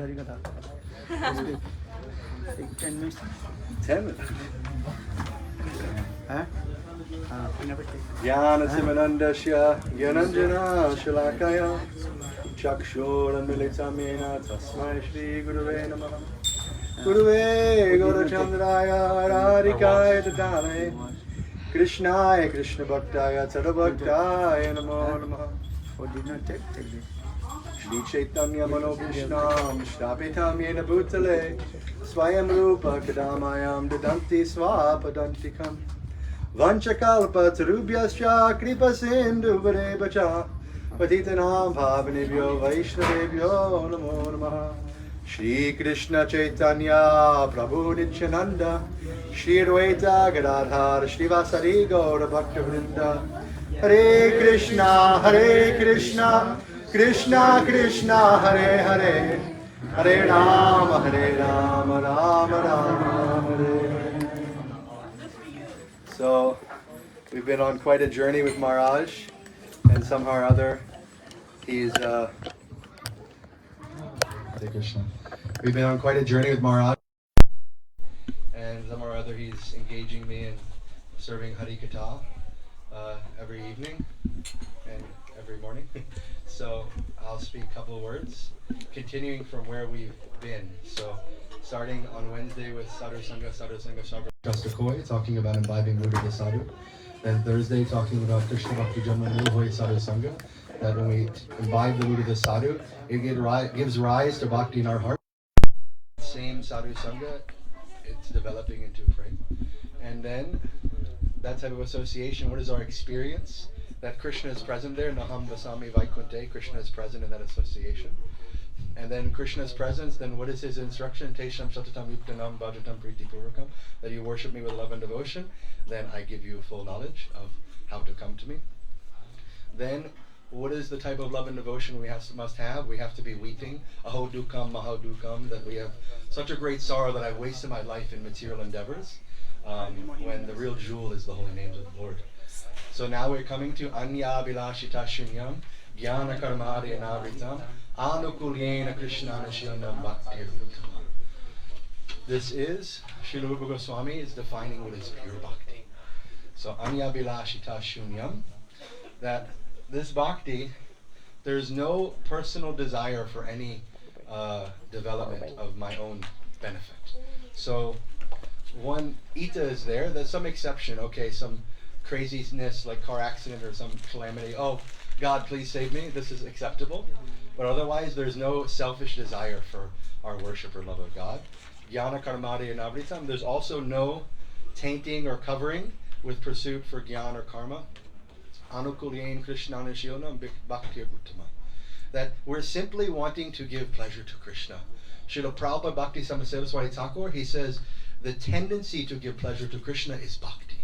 hari-katha. 10 minutes. 10 minutes. Huh? I never take. Jnana Simanandasya Gyananjana Shalakaya Chakshura Militamena Tasmai Shri Guruve Namaha Guruve Gaurachandraya Radhikaya Dadane Krishnaya Krishna Bhaktaya Tadabhaktaya Namo Namaha. Oh, did not take this. Shri Chaitanya Manobhishnam Shrapitam Yena Bhutale Swayam Rupa Kadamayam Dadanti Swapadantikam Vanchakalpa Tarubhyascha Kripa Sindhu Varevacha Patitanam Bhavanebhyo Vaishnavebhyo Namo Namaha. Shri Krishna Chaitanya Prabhu Nityananda Shri Advaita Gadadhar Shri Vasari Gaura Bhakta Vrinda Hare Krishna Krishna Krishna Hare Hare Hare Rama Rama Rama Hare. So, we've been on quite a journey with Maharaj, and somehow or other, he's, Hare Krishna. We've been on quite a journey with Maharaj, and somehow or other, he's engaging me in serving hari-katha every evening and every morning. So, I'll speak a couple of words, continuing from where we've been. So, starting on Wednesday with sadhu-sanga, Shastakoi, talking about imbibing mood of the sadhu. Then Thursday, talking about Krishna Bhakti Janma Sadhu-sanga, that when we imbibe the mood of the sadhu, it gives rise to bhakti in our heart. Same sadhu-sanga, it's developing into prema. And then, that type of association, what is our experience? That Krishna is present there, Naham Vasami Vaikuntha, Krishna is present in that association. And then Krishna's presence, then what is his instruction? Tesham Shatatam Yuktanam Bhajatam Priti Purvakam, that you worship me with love and devotion, then I give you full knowledge of how to come to me. Then, what is the type of love and devotion we must have? We have to be weeping, aho dukam, maho dukam, that we have such a great sorrow that I've wasted my life in material endeavors, when the real jewel is the holy names of the Lord. So now we're coming to Anya Bilashita Shunyam, Jnana Karmadi Anavritam, Anukulyena Krishna Shilnam Bhakti. This is, Srila Goswami is defining what is pure bhakti. So Anya Bilashita Shunyam, that this bhakti, there's no personal desire for any development of my own benefit. So one ita is there, there's some exception, okay, some craziness like car accident or some calamity, oh God please save me, this is acceptable. But otherwise there's no selfish desire for our worship or love of God. Jnana karmadi anavritam, there's also no tainting or covering with pursuit for jnana or karma. Anukulyen krishnana shilnam bhaktir uttama, that we're simply wanting to give pleasure to Krishna. Srila Prabhupada Bhakti Samasevaswati Thakur, he says the tendency to give pleasure to Krishna is bhakti.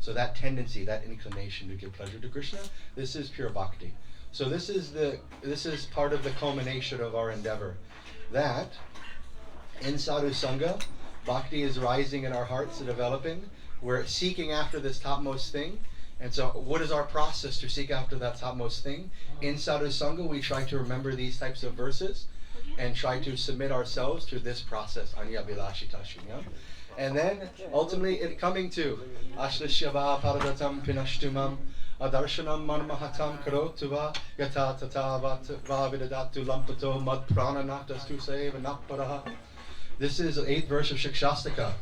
So that tendency, that inclination to give pleasure to Krishna, this is pure bhakti. So this is part of the culmination of our endeavor. That in sadhu-sanga, bhakti is rising in our hearts and developing. We're seeking after this topmost thing. And so what is our process to seek after that topmost thing? In sadhu-sanga, we try to remember these types of verses and try to submit ourselves to this process, Anya Bilashita Shunyam. And then ultimately it coming to Ashlishyava Paradatam Pinashtumam Adarshanam Manmahatam Karotuva Yata Tata Vavidadatu Lampato Mad Prananatas Tu Seva Naparaha. This is the 8th verse of Shikshastika.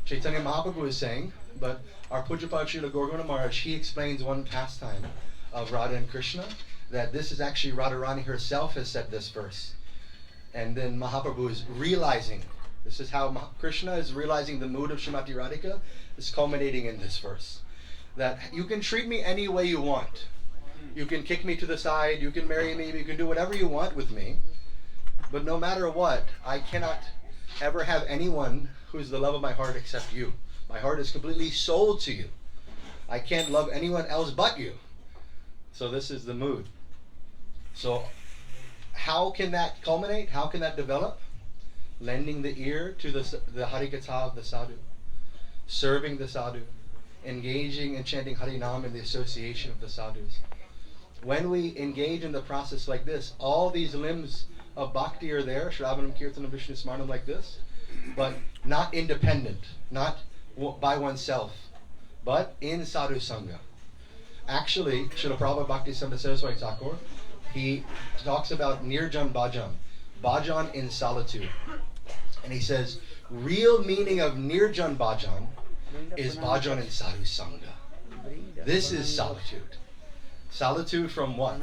Chaitanya Mahaprabhu is saying, but our Pujapad Srila Gorgona Maharaj, he explains one pastime of Radha and Krishna, that this is actually Radharani herself has said this verse. And then Mahaprabhu is realizing, this is how Krishna is realizing the mood of Srimati Radhika, is culminating in this verse. That you can treat me any way you want. You can kick me to the side, you can marry me, you can do whatever you want with me. But no matter what, I cannot ever have anyone who's the love of my heart except you. My heart is completely sold to you. I can't love anyone else but you. So this is the mood. So how can that culminate? How can that develop? Lending the ear to the hari-katha of the sadhu. Serving the sadhu. Engaging and chanting harinama in the association of the sadhus. When we engage in the process like this, all these limbs of bhakti are there, Shravanam, Kirtanam, Vishnu Smarnam, like this, but not independent, not by oneself, but in sadhu-sanga. Actually, Srila Prabhupada Bhakti-siddhanta Saraswati Thakur, he talks about nirjan bhajan, bhajan in solitude. And he says, real meaning of nirjan bhajan is bhajan in sadhu-sanga. This is solitude. Solitude from what?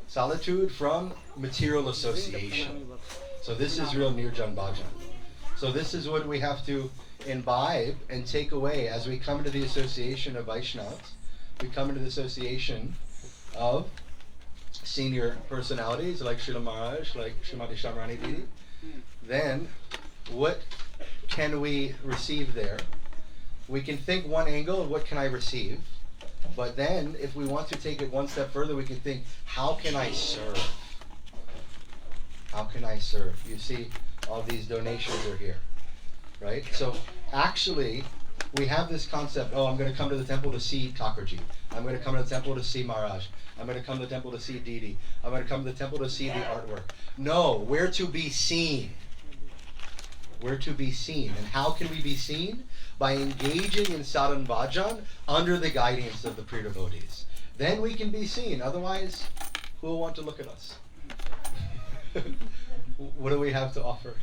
Solitude from material association. So this is real nirjan bhajan. So this is what we have to imbibe and take away as we come into the association of Vaishnavas. We come into the association of senior personalities like Srila Maharaj, like Srimati Shamrani Didi. Then, what can we receive there? We can think one angle of what can I receive, but then if we want to take it one step further, we can think, how can I serve? How can I serve? You see, all these donations are here, right? So actually, we have this concept, oh, I'm going to come to the temple to see Thakurji. I'm going to come to the temple to see Maharaj. I'm going to come to the temple to see Didi. I'm going to come to the temple to see the artwork. No, we're to be seen. We're to be seen. And how can we be seen? By engaging in sadhan bhajan under the guidance of the pure devotees. Then we can be seen. Otherwise, who will want to look at us? What do we have to offer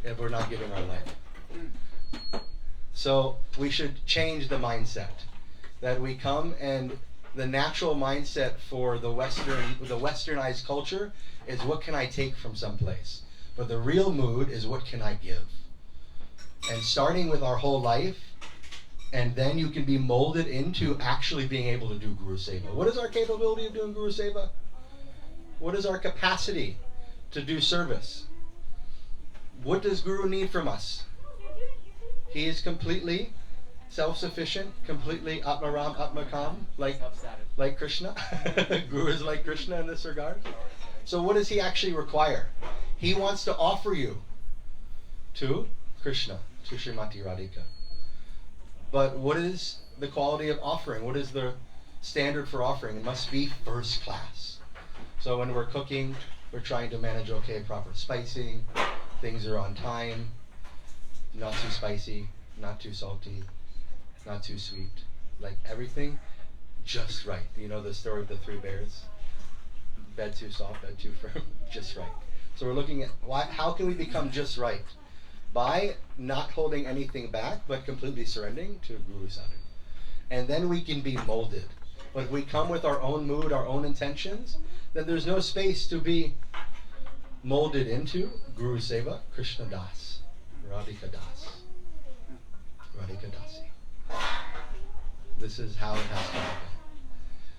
if we're not giving our life? So we should change the mindset. That we come, and the natural mindset for the westernized culture is what can I take from someplace? But the real mood is what can I give? And starting with our whole life, and then you can be molded into actually being able to do Guru Seva. What is our capability of doing Guru Seva? What is our capacity to do service? What does Guru need from us? He is completely self-sufficient, completely Atmaram, Atmakam, like Krishna. Guru is like Krishna in this regard. So what does he actually require? He wants to offer you to Krishna, to Srimati Radhika. But what is the quality of offering? What is the standard for offering? It must be first class. So when we're cooking, we're trying to manage, okay, proper spicing, things are on time, not too spicy, not too salty, not too sweet, like everything just right. You know the story of the three bears? Bed too soft, bed too firm, just right. So we're looking at how can we become just right? By not holding anything back, but completely surrendering to Guru Sadhu. And then we can be molded. But if we come with our own mood, our own intentions, then there's no space to be molded into Guru Seva, Krishna Das, Radhika Das, Radhika Dasi. This is how it has to happen.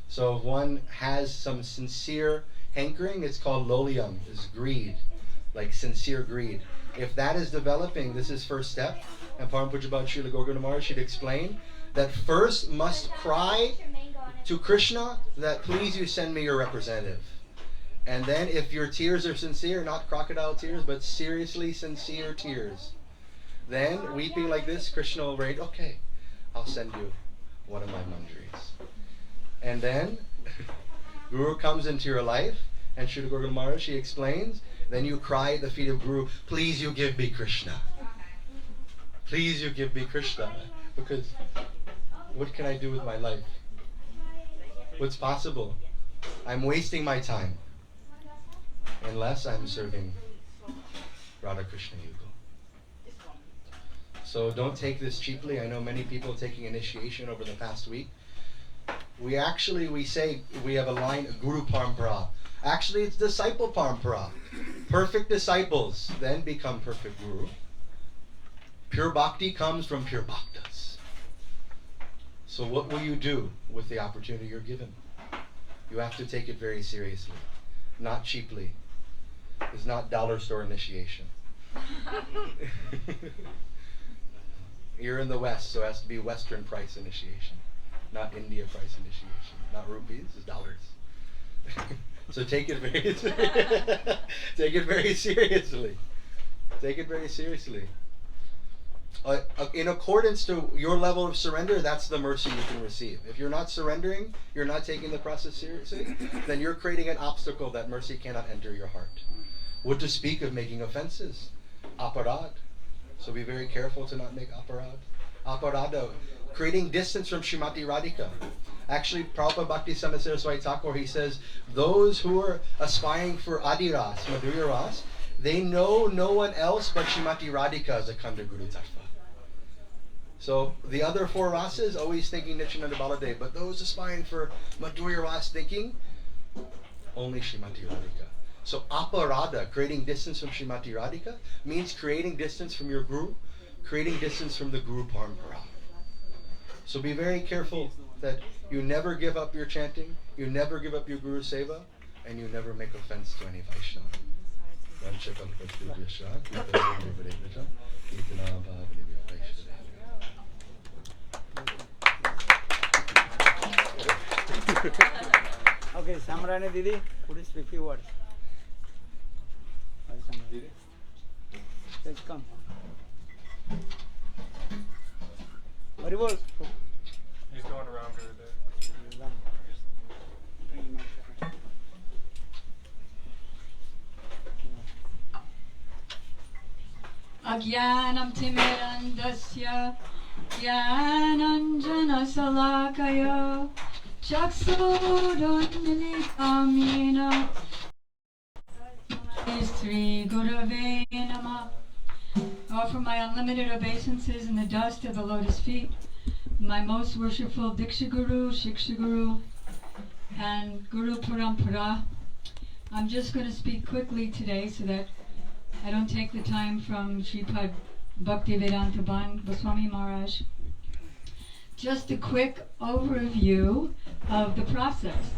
So if one has some sincere hankering, it's called lolium, is greed, like sincere greed. If that is developing, this is first step. And Param Pujabhat Srila Gorgana Maharaj should explain that first must cry to Krishna that please you send me your representative. And then if your tears are sincere, not crocodile tears, but seriously sincere tears, then weeping like this, Krishna will write, okay, I'll send you one of my manjaris. And then Guru comes into your life, and Srila Gorgana Maharaj, she explains, then you cry at the feet of Guru, please you give me Krishna. Please you give me Krishna. Because what can I do with my life? What's possible? I'm wasting my time. Unless I'm serving Radha Krishna Yugal. So don't take this cheaply. I know many people taking initiation over the past week. We say we have a line, Guru Parampara. Actually, it's disciple Parampara. Perfect disciples then become perfect Guru. Pure bhakti comes from pure bhaktas. So what will you do with the opportunity you're given? You have to take it very seriously, not cheaply. It's not dollar store initiation. You're in the West, so it has to be Western price initiation, not India price initiation. Not rupees, it's dollars. So take it very take it very seriously. Take it very seriously. In accordance to your level of surrender, that's the mercy you can receive. If you're not surrendering, you're not taking the process seriously, then you're creating an obstacle that mercy cannot enter your heart. What to speak of making offenses? Aparad. So be very careful to not make aparad. Aparada, creating distance from Srimati Radhika. Actually, Prabhupada Bhakti Samad Saraswati Thakur, he says, those who are aspiring for Adiras, Madhurya Ras, they know no one else but Srimati Radhika as a Khanda Guru Tattva. So the other four rasas always thinking Nityananda Baladev, but those aspiring for Madhurya Ras thinking only Srimati Radhika. So aparada, creating distance from Srimati Radhika, means creating distance from your Guru, creating distance from the Guru Parampara. So be very careful that you never give up your chanting, you never give up your Guru Seva, and you never make offense to any Vaishnava. Okay, Samrani Didi, could you speak few words? Didi, let's come. Haribol. He's going around her there. Agyanam timirandasya Gyananjana salakaya Chaksurunmilitamina Sri Gurave Nama. Offer my unlimited obeisances in the dust of the lotus feet, my most worshipful Diksha Guru, Shiksha Guru, and Guru Parampara. I'm just going to speak quickly today so that I don't take the time from Sripad Bhaktivedanta Goswami Maharaj. Just a quick overview of the process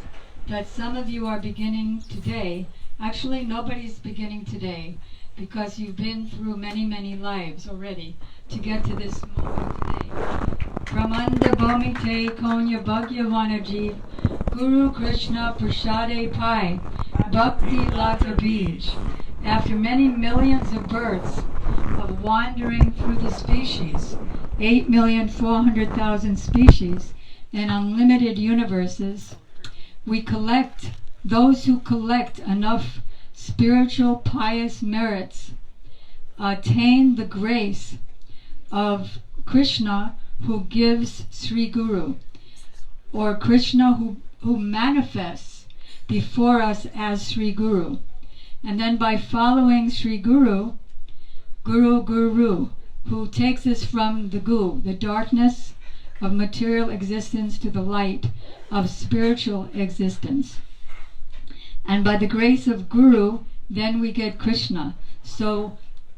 that some of you are beginning today. Actually, nobody's beginning today because you've been through many, many lives already to get to this moment today. Brahmanda Bhomite Konya Bhagavana Jeev Guru Krishna Prashade Pai Bhakti Lata Bij. After many millions of births of wandering through the species, 8,400,000 species in unlimited universes, we collect, those who collect enough spiritual pious merits attain the grace of Krishna who gives Sri Guru, or Krishna who manifests before us as Sri Guru. And then by following Sri Guru, who takes us from the gu, the darkness of material existence, to the light of spiritual existence. And by the grace of Guru, then we get Krishna. So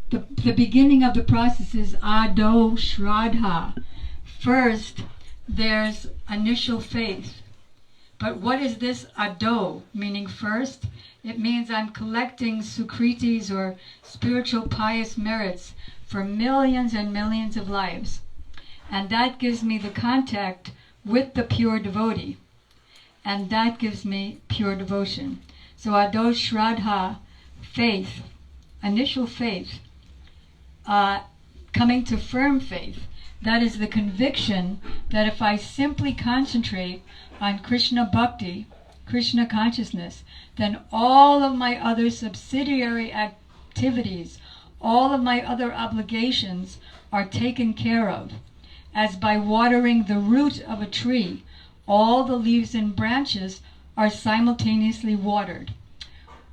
the beginning of the process is ado shraddha. First, there's initial faith. But what is this ado, meaning first? It means I'm collecting sukritis, or spiritual pious merits, for millions and millions of lives. And that gives me the contact with the pure devotee. And that gives me pure devotion. So ado shraddha, faith, initial faith, coming to firm faith. That is the conviction that if I simply concentrate on Krishna Bhakti, Krishna consciousness, then all of my other subsidiary activities, all of my other obligations are taken care of. As by watering the root of a tree, all the leaves and branches are simultaneously watered.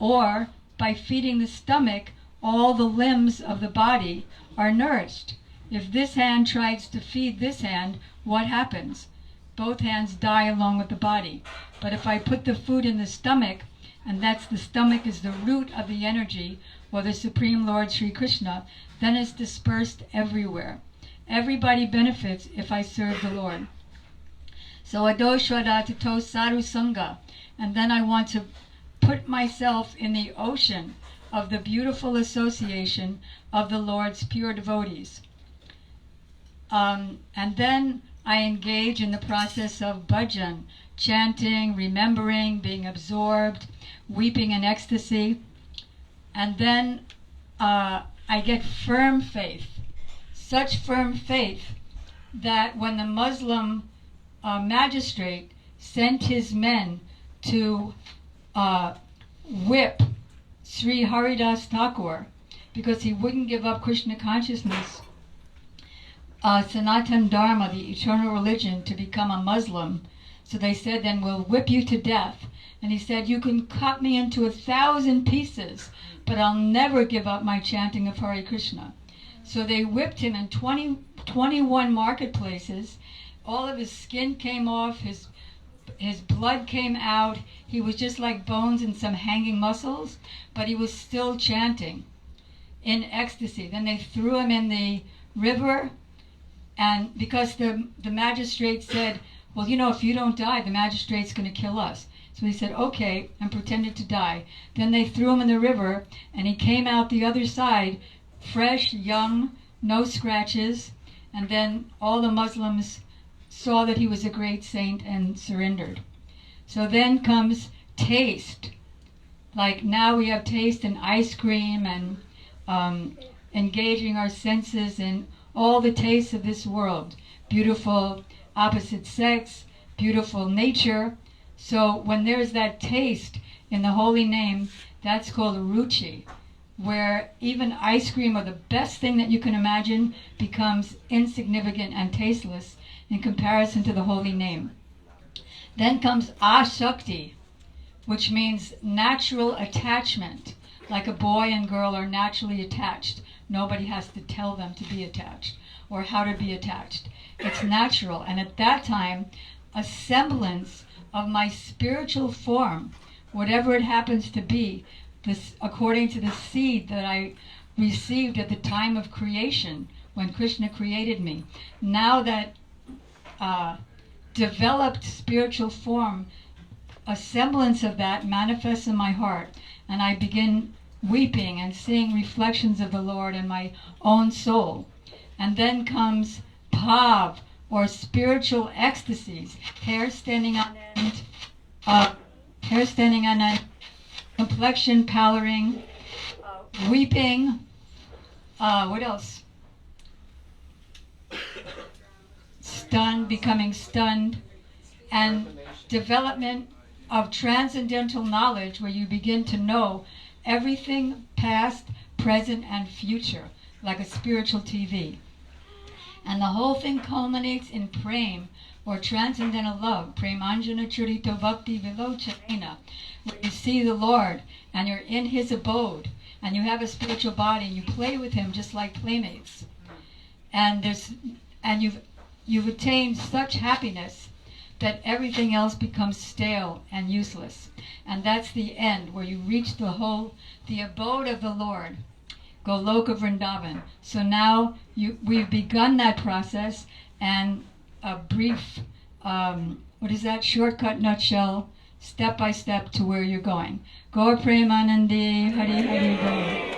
Or by feeding the stomach, all the limbs of the body are nourished. If this hand tries to feed this hand, what happens? Both hands die along with the body. But if I put the food in the stomach, and that's the stomach is the root of the energy, or the Supreme Lord Sri Krishna, then it's dispersed everywhere. Everybody benefits if I serve the Lord. So ado shraddha tato sadhu-sanga. And then I want to put myself in the ocean of the beautiful association of the Lord's pure devotees. And then I engage in the process of bhajan, chanting, remembering, being absorbed, weeping in ecstasy. And then I get firm faith, such firm faith that when the Muslim magistrate sent his men to whip Sri Haridas Thakur, because he wouldn't give up Krishna consciousness, Sanatana Dharma, the eternal religion, to become a Muslim. So they said, then we'll whip you to death. And he said, you can cut me into 1,000 pieces, but I'll never give up my chanting of Hare Krishna. So they whipped him in 21 marketplaces. All of his skin came off, his blood came out. He was just like bones and some hanging muscles, but he was still chanting in ecstasy. Then they threw him in the river, and because the magistrate said, well, you know, if you don't die, the magistrate's going to kill us. So he said, okay, and pretended to die. Then they threw him in the river, and he came out the other side, fresh, young, no scratches, and then all the Muslims saw that he was a great saint and surrendered. So then comes taste. Like now we have taste in ice cream and engaging our senses in all the tastes of this world. Beautiful opposite sex, beautiful nature. So when there's that taste in the holy name, that's called ruchi, where even ice cream, or the best thing that you can imagine, becomes insignificant and tasteless in comparison to the holy name. Then comes ashakti, which means natural attachment, like a boy and girl are naturally attached. Nobody has to tell them to be attached or how to be attached. It's natural. And at that time, a semblance of my spiritual form, whatever it happens to be, this, according to the seed that I received at the time of creation, when Krishna created me, now that developed spiritual form, a semblance of that manifests in my heart, and I begin weeping and seeing reflections of the Lord in my own soul. And then comes bhav, or spiritual ecstasies, hair standing on end, complexion pallor, weeping, what else? Stunned, becoming stunned, and development of transcendental knowledge, where you begin to know everything past, present, and future, like a spiritual TV. And the whole thing culminates in prem, or transcendental love, premanjana charito bhakti vilochanena, where you see the Lord and you're in his abode and you have a spiritual body and you play with him just like playmates. And you've attained such happiness that everything else becomes stale and useless. And that's the end, where you reach the abode of the Lord, Goloka Vrindavan. So now we've begun that process, and a brief, shortcut nutshell, step by step to where you're going. Gaur Premanandi, Hari Hari Bol.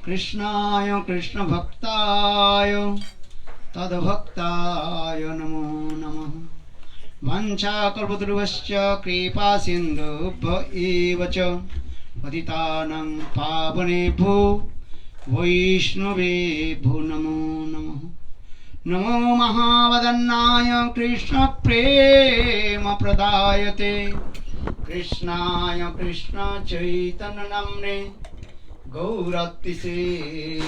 कृष्णाय कृष्ण भक्ताय तद्भक्ताय नमो नमः वंशाकल्पतरुश्च कृपा सिन्धुभ्य एव च पतितानां पावनेभ्यो वैष्णवेभ्यो नमो नमः नमो महावदन्नाय कृष्ण प्रेम प्रदायते कृष्णाय कृष्ण चैतन्य नाम्ने गौरतिसे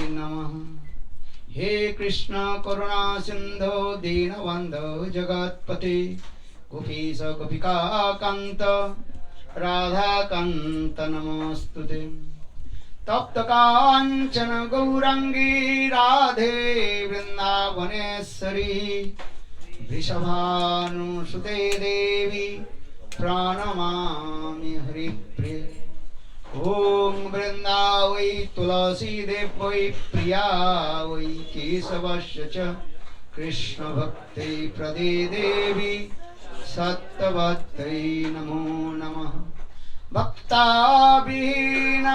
नमः हे कृष्ण करुणा सिंधो दीनबंधो जगत्पते गोपीश गोपिका कांत राधा कांत नमोस्तुते तप्त कांचन गौरांगी राधे वृंदावनेश्वरी वृषभानुसुते देवी प्रणमामि हरिप्रिये ओम वृंदावै तुलसी देवै प्रिया वै केशवस्य च कृष्ण भक्ति प्रदे देवी सत्यवत्यै नमो नमः भक्ता विहीन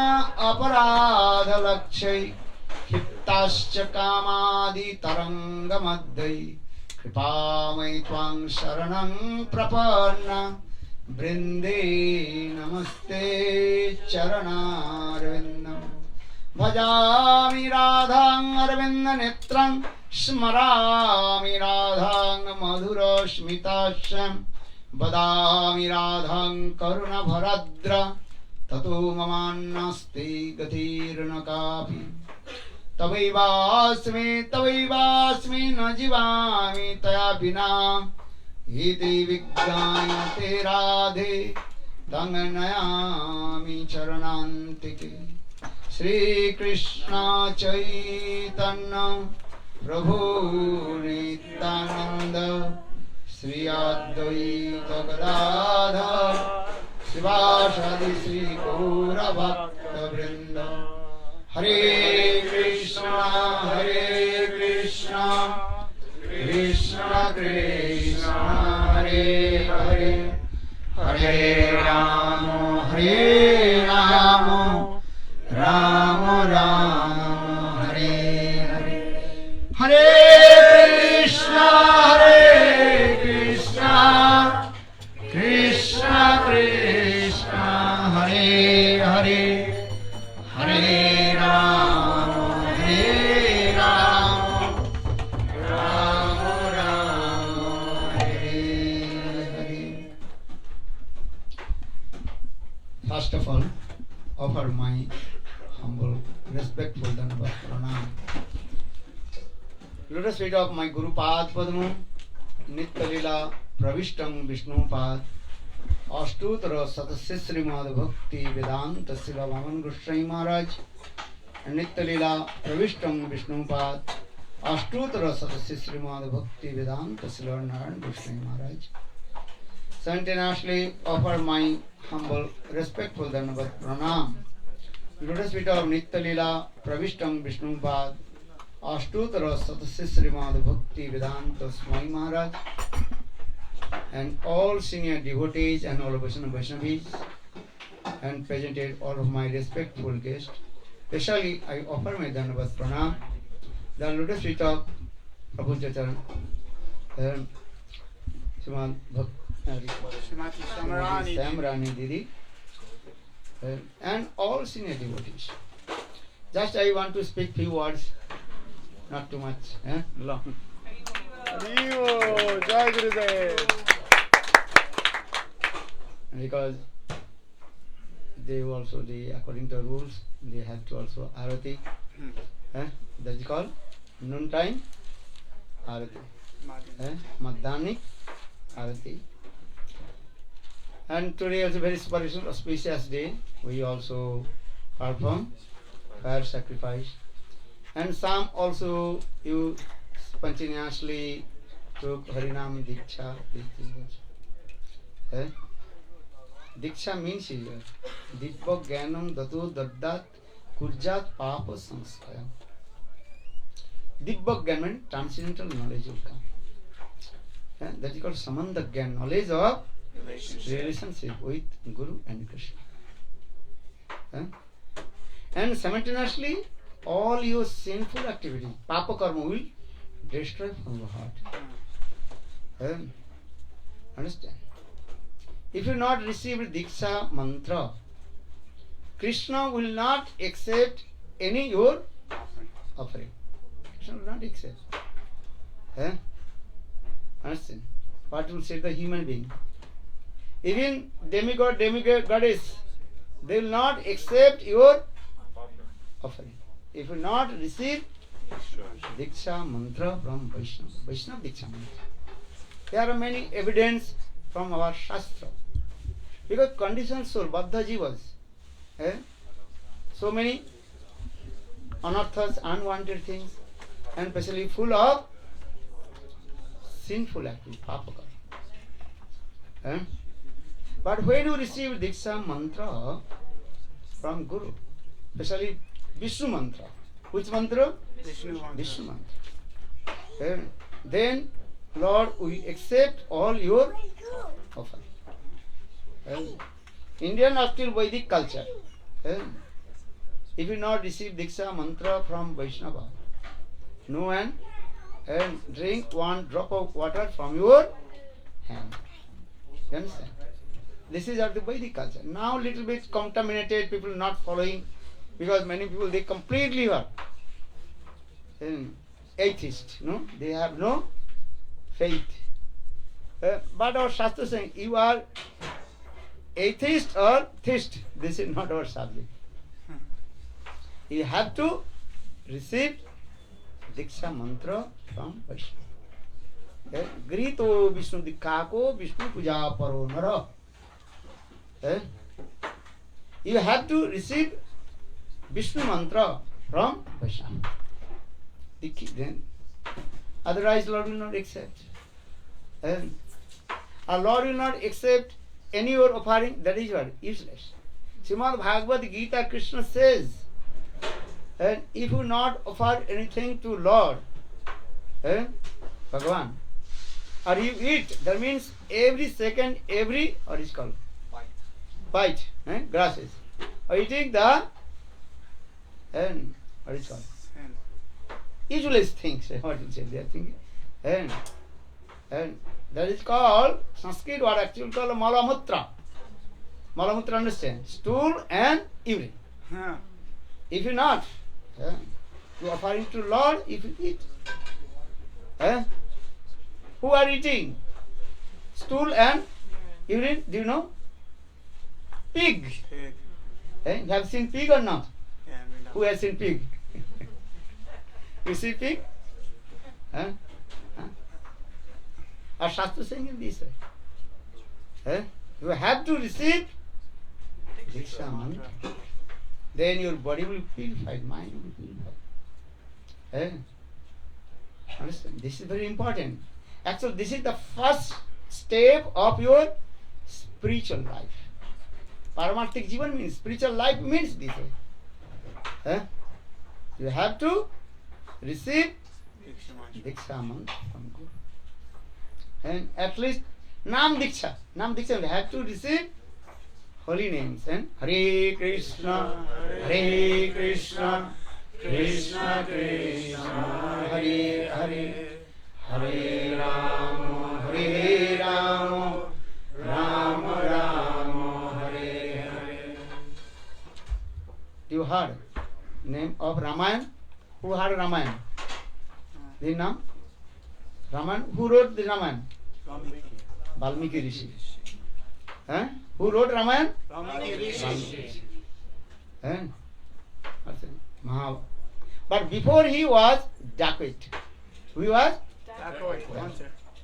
अपराध लक्ष्यै tascha kamadi taranga madhai kripamai tvang sharanam prapanna brinde namaste charanarvindam bhajami radhang arvinda netrang स्मरामि राधां मधुरस्मिताश्यं वदामि राधां करुणभरद्र ततो ममान्नास्ति गतिर्न कापि तवैवास्मि न जीवामि तया विना इति विज्ञायते राधे तं नयामि चरणान्तिके श्रीकृष्ण चैतन्य प्रभु नित्यानंद श्री अद्वैत गदाधर शिवासादि श्री गौर भक्त वृंद हरे Krishna Krishna Krishna Hare Hare Hare Ram Ram Ram Hare Hare Hare Krishna Krishna Krishna Hare Hare Hare Ram Ram Ram Hare Hare. First of all, offer my humble, respectful Dandavat Pranam. Lotus feet of my Guru Pad Padma, Nitya Lila Pravishtam Vishnu Pad, Ashtutra Satasya Srimad Bhakti Vedanta Srila Vaman Goswami Maharaj, and Nitya Lila Pravishtam Vishnu Pad, Ashtutra Satasya Srimad Bhakti Vedanta Srila Narayana Goswami Maharaj. Simultaneously offer my humble, respectful Dandavat Pranam. Lotus feet of Nitya Lila Pravishtam Vishnu Pad, Ashtutra Satasya Srimad Bhakti Vedanta Swami Maharaj, and all senior devotees and all of Vaishnavis, and presented all of my respectful guests. Especially I offer my Dandavat Pranam, the lotus feet of Prabhu Charan, Srimati Samrani Didi, and all senior devotees. Just I want to speak few words, not too much, long. Jai Gurudev. Because they also, according to the rules, they have to also arati. That's called noon time arati. Madhanik arati. And today is a very special, auspicious day. We also perform fire sacrifice. And some also you spontaneously took harinama diksha. Diksha means here Dibba Gyanam Datu Daddat Kurjat Papa Sanskaya. Dibba Gyan, transcendental knowledge will come. That is called Samandha Gyan, knowledge of relationship with Guru and Krishna. And simultaneously, all your sinful activity, Papa Karma, will destroy from your heart. Understand? If you not receive diksha-mantra, Krishna will not accept any your offering. Krishna will not accept. Understand? What will say the human being? Even demigod, goddess, they will not accept your offering. If you not receive diksha-mantra from Vaishnava, Vaishnava diksha-mantra. There are many evidence from our Shastra. Because conditioned soul, Baddha-jivas, so many anarthas, unwanted things, and especially full of sinful activity, papa karma. But when you receive diksha-mantra from Guru, especially Vishnu mantra, which mantra? Vishnu mantra. Then Lord, we accept all your offering. Indian up till Vedic culture, if you not receive diksha mantra from Vaishnava, no one and drink one drop of water from your hand. You understand? This is of the Vedic culture. Now little bit contaminated, people not following, because many people they completely are atheist. No, they have no faith. But our Shastra saying you are atheist or theist. This is not our subject. You have to receive diksha-mantra from Vaishnava. Grito Vishnu Dikkako Vishnu Puja Paro Nara. You have to receive Vishnu mantra from Vaishnava. Then, otherwise Lord will not accept. Our Lord will not accept any your offering. That is what? Useless. Srimad Bhagavad Gita, Krsna says, and if you not offer anything to Lord, Bhagavan, or you eat, that means every second, what is called? Bite, grasses. Or eating the, what is called? Useless things, what you say, they are thinking. And that is called, Sanskrit word actually called malamutra. Malamutra, understand? Stool and urine. If you not, you offering to Lord, if you eat. Who are eating? Stool and urine, do you know? Pig. You have seen pig or not? Who has seen pig? You see pig? Our Shastra saying in this way. You have to receive diksha-mantra. Then your body will purify, mind will purify. Understand? This is very important. Actually, this is the first step of your spiritual life. Paramarthika-jivana means spiritual life means this way. You have to receive diksha-mantra from Guru. And at least Nam Diksha. Nam Diksha, you have to receive holy names. And Hare Krishna, Hare Krishna, Krishna Krishna, Hare Hare, Hare Rama, Hare Rama, Rama Rama, Hare Hare. You heard name of Ramayana? Who heard Ramayana? The name? Ramayana? Who wrote the Ramayana? Valmiki Rishi. Who wrote Ramayana? Valmiki Rishi. Maharaja. But before he was dacoit. He was? Dacoit,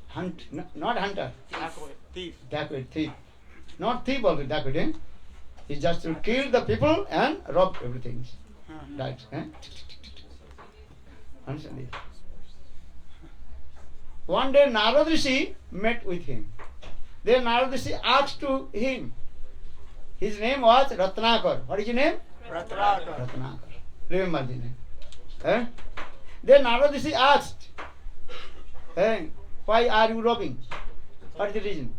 hunter. Not hunter. Dacoit, thief. Dacoit, thief. Not thief also, dacoit. He just to kill the people and rob everything. Right. Understand this? One day Narada Rishi met with him. Then Narada Rishi asked to him. His name was Ratnakar. What is his name? Ratnakar. Ratnakar. Remember the name. Then Narada Rishi asked, why are you robbing? What is the reason?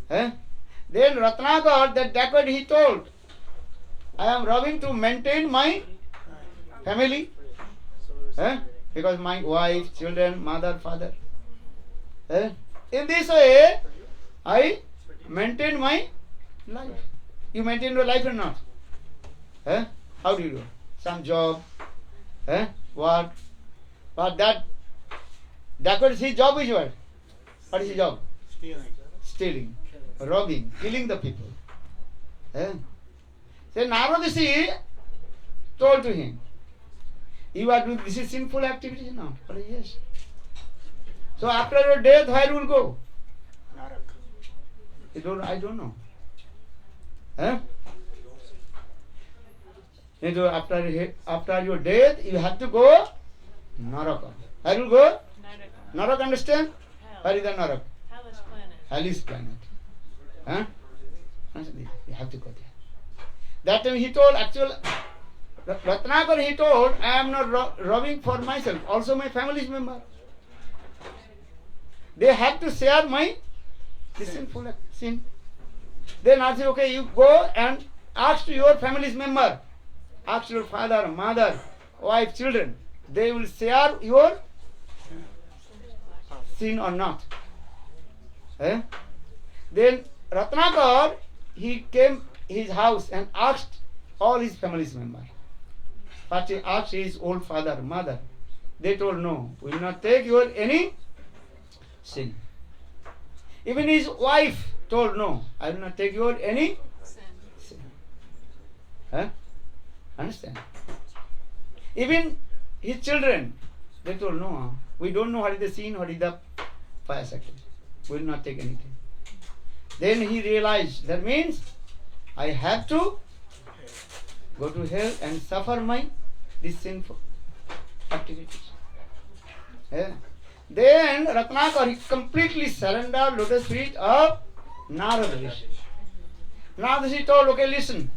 Then Ratnakar, that dacoit, he told, I am robbing to maintain my family. Because my wife, children, mother, father. In this way, I maintain my life. You maintain your life or not? How do you do? Some job, work. But that dacoit, his job is what? What is his job? Stealing, robbing, killing the people. So Narada Rishi told to him, you are doing this is sinful activity now. Yes. So after your death, where you will go? I don't know. After your death, you have to go Naraka. Where you will go? Naraka, understand? Where is the Naraka? Hellish planet. You have to go there. That time he told, actually, Ratnakar, he told, I am not robbing for myself, also my family's member. They have to share my sinful sin. Then I say, okay, you go and ask to your family's member, ask your father, mother, wife, children, they will share your sin or not. Eh? Then Ratnakar, he came his house and asked all his family's members. But he asked his old father, mother. They told no, we will not take your any sin. Even his wife told no, I will not take your any sin. Huh? Understand? Even his children, they told no, we don't know what is the sin, what is the pious activity. We will not take anything. Then he realized that means I have to go to hell and suffer my this sinful activities. Yeah. Then Ratnakar, he completely surrendered lotus feet of Narada Rishi. Narada Rishi told, okay, listen.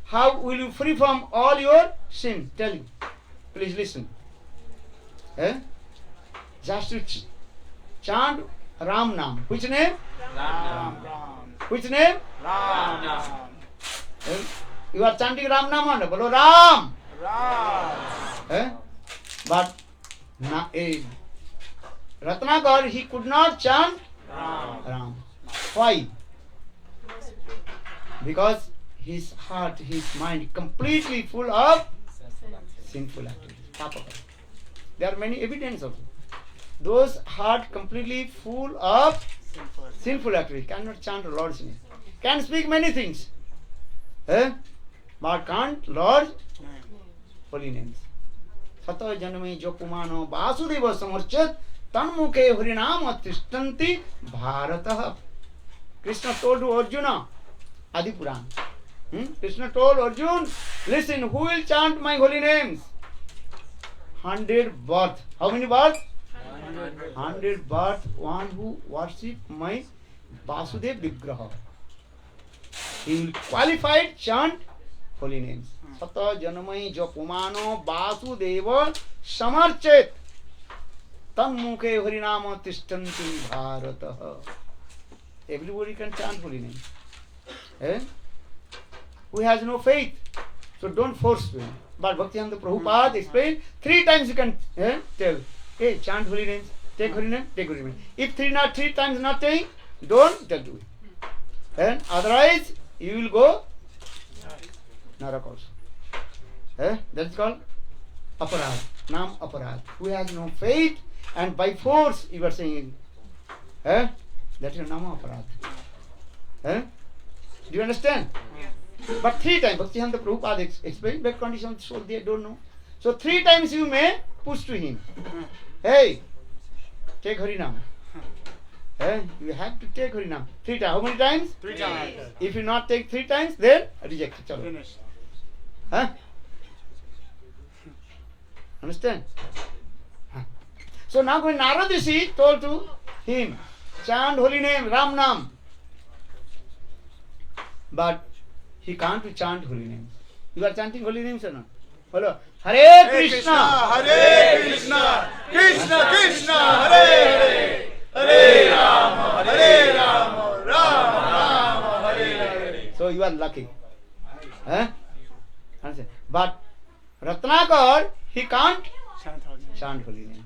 How will you free from all your sin? Tell you. Please listen. Just to chant Ram-nama. Which name? Ram. Which name? Ram. You are chanting Ram-nama. Bolo Ram. Ram. But Ratnakar, he could not chant Ram. Why? Because his heart, his mind completely full of sinful activities. Papa. There are many evidence of it. Those heart completely full of sinful activities cannot chant the Lord's name. Can speak many things. But can't Lord holy names. Sata janame jopumano vasudeva samarchat tanmuke harinama tishtanti bharatah. Krishna told to Arjuna, Adi Puran. Krishna told Arjuna, listen, who will chant my holy names? 100 birth. How many birth? 100 birth. One who worship my Vasudev Vigraha. He will qualified chant holy names. Sata janamai japumano vasudeva samarchet tanmuke harinama tishtanti bharatah. Everybody can chant holy names. Who has no faith, so don't force me. But Bhaktivedanta Prabhupada explained 3 times you can tell, hey, chant holy names, take holy name, take holy name. If 3 times not saying, don't tell to it. And otherwise, you will go Narak also. That's called aparad, nam aparad. Who has no faith and by force you are saying, that is nama aparad. Do you understand? But 3 times, Bhaktivedanta Prabhupada explained that condition, so they don't know. So 3 times you may push to him. Hey, take harinama. You have to take harinama. 3 times. How many times? 3 times. If you not take 3 times, then reject it. Chalo. Finish. Understand? So now when Narada Rishi told to him, chant holy name, Ram Nam. But he can't chant holy names. You are chanting holy names or not? Hello. Hare Krishna. Hare Krishna. Krishna Krishna. Hare Hare. Hare Rama. Hare Rama. Rama Rama. Hare Hare. So you are lucky. Understand? But Ratnakar, he can't chant holy names.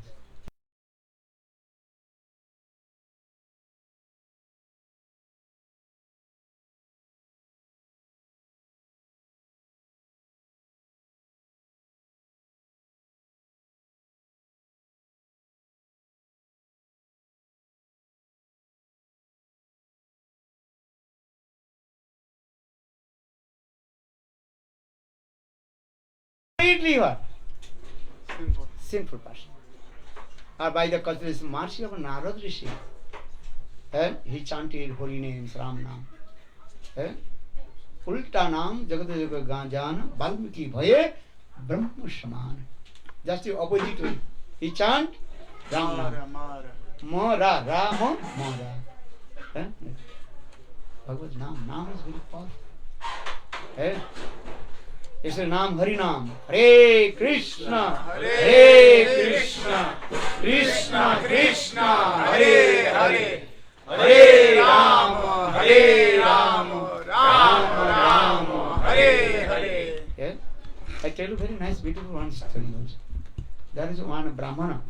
Completely what? Sinful person. Or by the cultural mercy of Narada Rishi, he chanted holy names, Ram-nama. Ulta naam jagat jagat ganjana Valmiki bhaye brahma saman. Just the opposite way. He chant Ram-nama. Mara, Rama, Mara. Bhagavad Nam is very powerful. It's a name Harinama. Hare Krishna, Hare Krishna, Krishna Krishna, Hare Hare, Hare Rama, Hare Rama, Rama Rama, Hare Hare. I tell you very nice, beautiful one story also. There is one brahmana.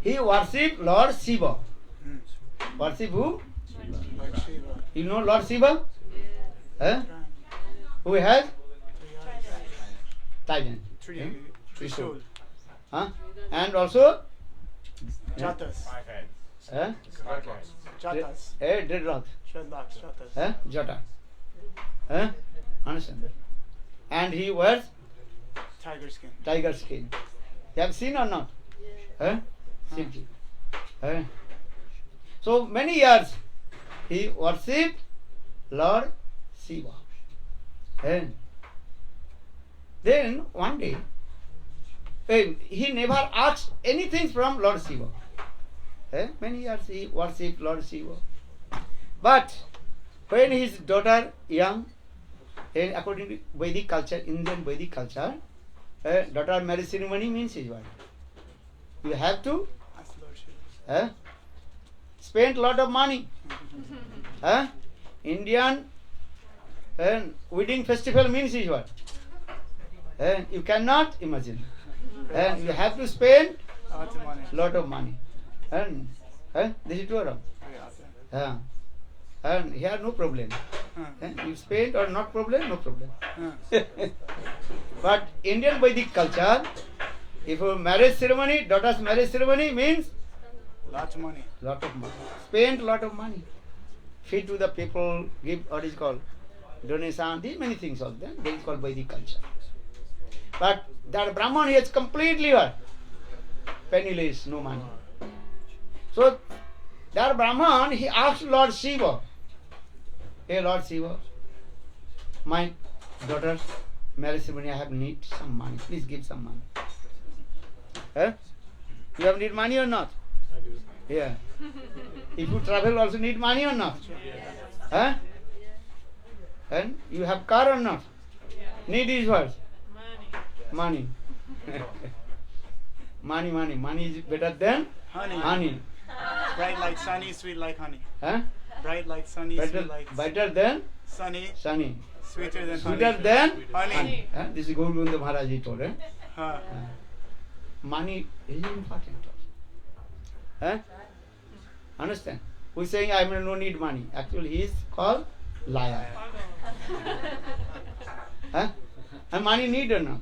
He worshipped Lord Shiva. Worship who? Lord Shiva. You know Lord Shiva? Huh? Who has? Trident. Trishul. Huh? And also? Jatas. Huh? Jatas. Dreadlock. Shraddha. Jatas. Huh? Jata. Huh? Understand? And he wears Tiger skin. tiger skin. You have seen or not? Huh? Simply. Huh? So many years he worshipped Lord Shiva. Huh? Then one day he never asked anything from Lord Shiva. Many years he worshipped Lord Shiva. But when his daughter young, according to Vedic culture, Indian Vedic culture, daughter marriage ceremony means is what? You have to Ask Lord Shiva. spend lot of money. Indian wedding festival means is what? You cannot imagine. You have to spend Lots of money. lot of money. And this is true or wrong? Yeah. And here no problem. You spend or not problem, no problem. But Indian Vedic culture, if a marriage ceremony, daughter's marriage ceremony means Lots of money. lot of money. Spend lot of money. Feed to the people, give what is called donation, these many things are there. That is called Vedic culture. But that Brahman, he is completely what? Penniless, no money. So that Brahman, he asked Lord Shiva, hey Lord Shiva, my daughter's marriage ceremony, I have need some money. Please give some money. You have need money or not? Yeah. If you travel also need money or not? And you have car or not? Need is what? Money. Money is better than honey. Bright like sunny, sweet like honey. Huh? Bright like sunny, sweet like Better than sunny, sunny. sweeter than Sweeter honey. than Honey. This is Vaikuntha Maharaja he told. Huh. Money is important. Understand? Who is saying I may no need money? Actually he is called liar. And money need or not?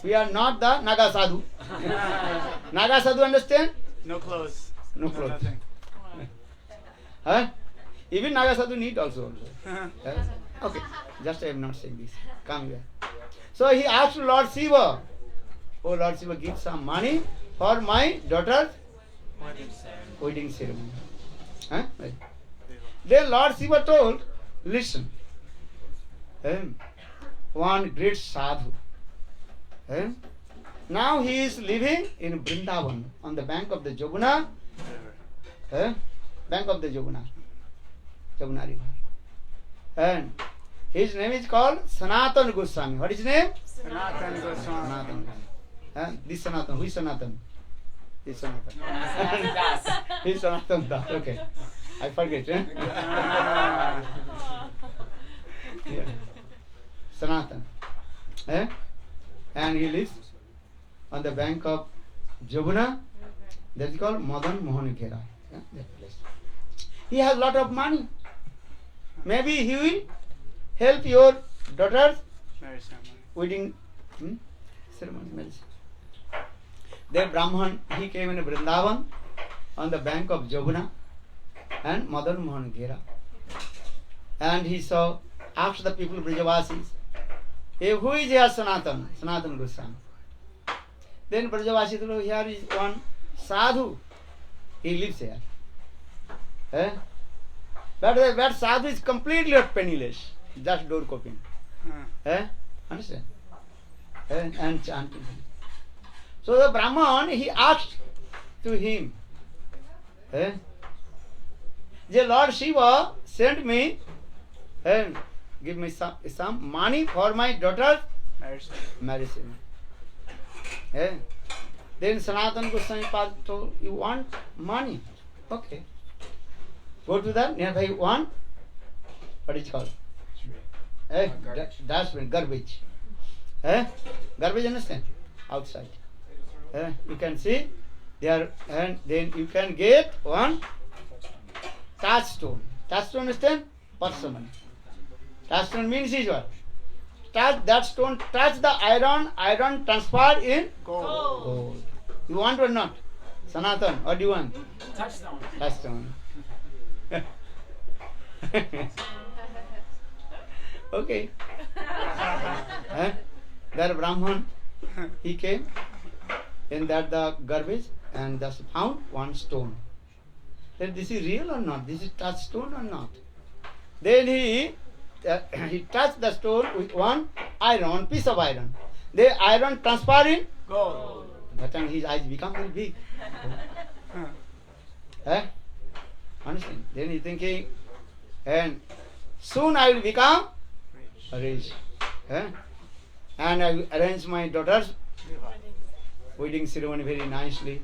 We are not the Naga Sadhu. Naga Sadhu understand? No clothes. No clothes. Nothing. Even Naga Sadhu need also. Okay, just I am not saying this. Come here. So he asked Lord Shiva, oh Lord Shiva, give some money for my daughter's wedding ceremony. Right. Then Lord Shiva told, listen, one great sadhu. Now he is living in Vrindavan on the bank of the Jamuna. Bank of the Jamuna River. And his name is called Sanatana Gosvami. What is his name? Sanatana Gosvami. Sanatana. This Sanatana. Who is Sanatana? This Sanatana. He's Sanatana Das. Okay. I forget. Yeah. Sanatana. And he lives on the bank of Jamuna. That is called Madan Mohan Khera. That place. He has lot of money. Maybe he will help your daughter's Marriage ceremony. wedding ceremony. Marriage. Then Brahman, he came in Vrindavan on the bank of Jamuna and Madan Mohan Khera. And he saw, asked the people, Brajavasis, hey, who is here Sanatana? Sanatana Goswami. Then Brajavasi told, here is one sadhu. He lives here. But that sadhu is completely penniless. Just door copying. Understand? And chanting. So the Brahman, he asked to him, the Lord Shiva sent me and give me some money for my daughter's Marriage ceremony. marriage ceremony. Then Sanatana Goswami told, you want money? Okay. Go to the nearby one, what is it called? Dustbin, garbage. Garbage, understand? Outside. You can see there, and then you can get one touchstone. Touchstone, understand? Parsamani. Touchstone means is what? Touch that stone, touch the iron transfer in gold. You want or not? Sanatan, what do you want? Touchstone. Touchstone. Okay. There Brahman, he came in that the garbage and just found one stone. Then this is real or not? This is touchstone or not? Then he touched the stone with one piece of iron. The iron transfer in Gold. that time his eyes become very big. Understand? Then he thinking, and soon I will become rich. And I will arrange my daughter's wedding ceremony very nicely.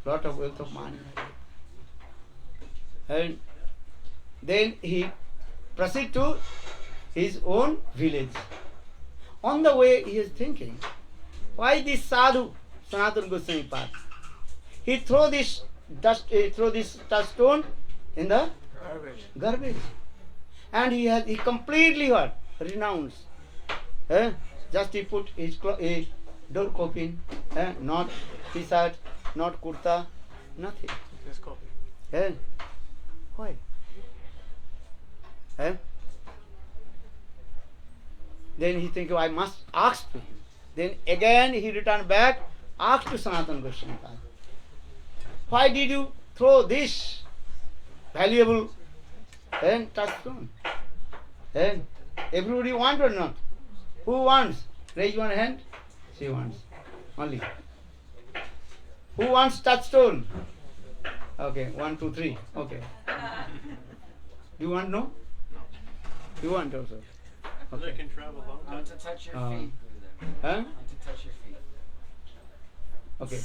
Lot of wealth of money. And then he proceed to his own village. On the way he is thinking, why this sadhu, Sanatana Gosvami path? He throw this touchstone in the garbage. And he completely what? Renounced. Just he put his door coping, not t-shirt, not kurta, nothing. Just copy. Why? Then he think, I must ask to him. Then again he returned back, asked to Sanatana Goswami, why did you throw this valuable touchstone? Everybody want or not? Who wants? Raise one hand. She wants. Only. Who wants touchstone? Okay, 1, 2, 3. Okay. You want no? You want also? Okay. They can travel long I want to touch your Uh, feet. Huh? I want to touch your feet. Okay.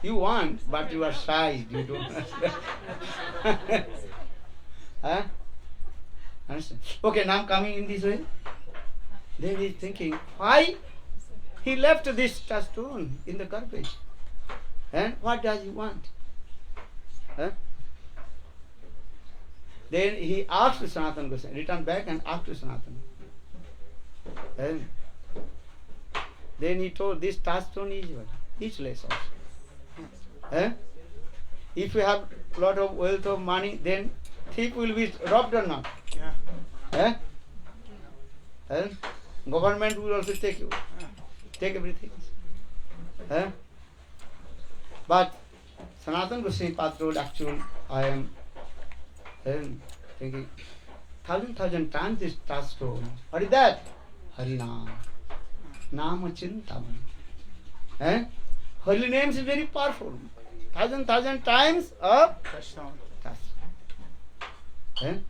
You want, but you are shy. You don't. Understand? Okay, now coming in this way. Then he is thinking, why he left this touchstone in the garbage? And what does he want? Then he asked Sanatana Goswami, returned back and asked Sanatana. And then he told, this touchstone is what? Useless also. If you have lot of wealth of money, then thief will be robbed or not? Yeah. Government will also take you, take everything. But Sanatana Goswami Path Road, actually, I am thinking, thousand times this touchstone. What is that? Harinama. Nama-chintamani. Holy names is very powerful. Thousand times of Touchstone. touchstone.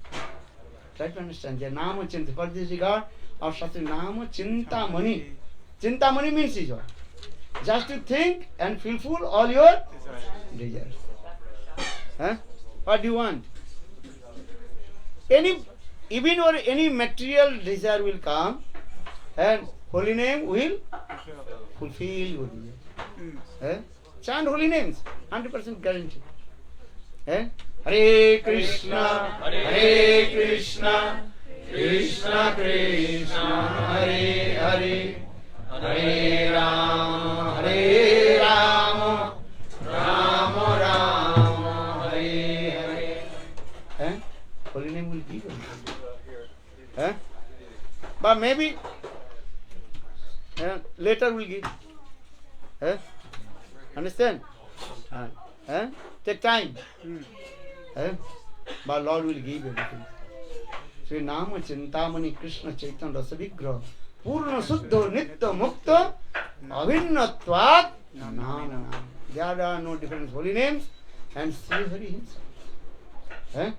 Try to understand. The Nama-chintamani. For this regard, of such Nama-chintamani. Chintamani means is what? Just to think and fulfill all your desires. What do you want? Even or any material desire will come, and holy name will fulfill your desire. Chant holy names, 100% guarantee. Hare Krishna, Hare Krishna, Krishna Krishna, Hare Hare, Hare Rama, Hare Rama, Rama Rama, Hare Hare. Holy name will give you. But maybe later will give. Understand? Take time. But Lord will give everything. Sri Nama-chintamani Krishna Chaitanya Rasa Vigraha Purna Suddha Nitya Mukta Avinnatvat Nama. There are no different holy names and Sri Hari himself.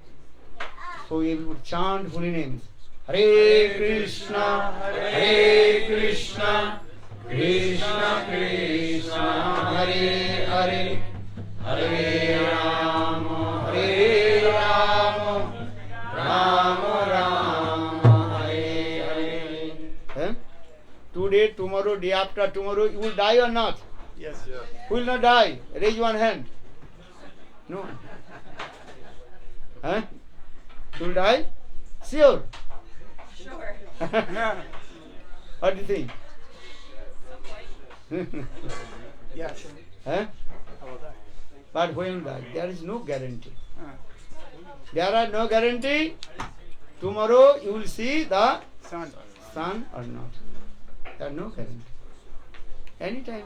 So we will chant holy names. Hare Krishna, Hare Krishna, Krishna Krishna, Hare Hare, Hare Rama, Hare Rama, Rama Rama, Hare Hare. today, tomorrow, day after tomorrow, you will die or not? Yes. Yes. Who will not die? Raise one hand. No. Huh? You will die? Sure. Sure. What do you think? Yes. Huh? I will die. But when you die, there is no guarantee. There are no guarantee. Tomorrow you will see the Son. sun or not. There are no guarantee. Anytime.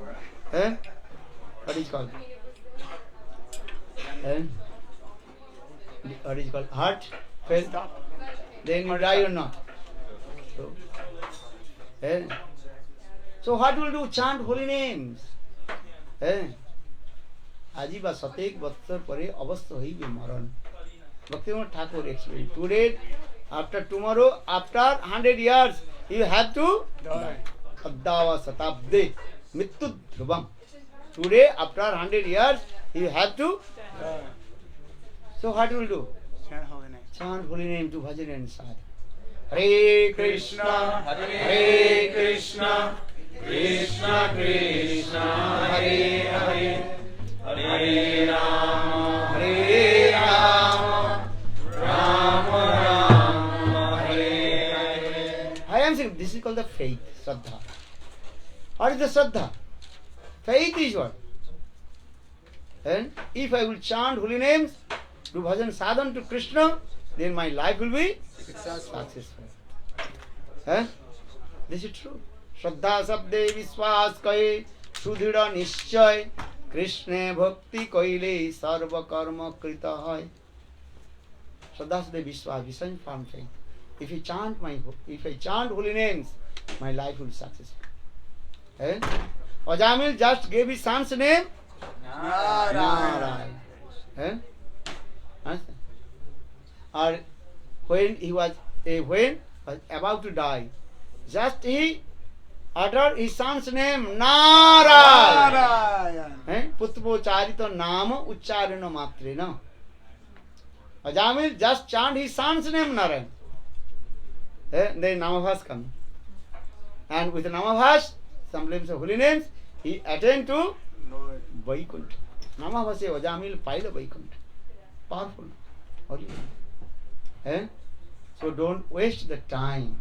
Eh? What is called? Eh? What is called? Heart? Fail? Stop. Then you die or not. So, eh? So what will do? Chant holy names. Eh? Ajiba satek batsar pare avastha haibe maran. Bhaktivinoda Thakur explained. Today, after tomorrow, after 100 years, you have to die. Addava satabde mittu dhrubam. Today, after 100 years, you have to die. So what will do? Chant holy name. Chant holy name to bhajan and sadhana. Hare Krishna, Hare Krishna, Krishna Krishna, Hare Hare, Hare Rama, Hare Rama, Rama Rama, Hare Hare. I am saying this is called the faith, shraddha. What is the shraddha? Faith is what? And if I will chant holy names, do bhajan sadhana to Krishna, then my life will be successful. Eh? This is true. Shraddha sabde viswas kaye sudhira nishchay Krishna bhakti kaile sarva karma krita hai. Shraddha sabde viswas, vision firm faith. If I chant holy names, my life will be successful. Eh? Ajamila just gave his son's name Narayana. Eh? Understand? Or when he was about to die, just he uttered his son's name Narayana. Putpo charito nama ucharana matrena. Ajamil just chant his son's name Narayana. Then nama-abhasa comes. And with nama-abhasa, some names of holy names, he attained to Vaikuntha. Nama-abhasa Ajamil paila Vaikuntha. Powerful. So don't waste the time.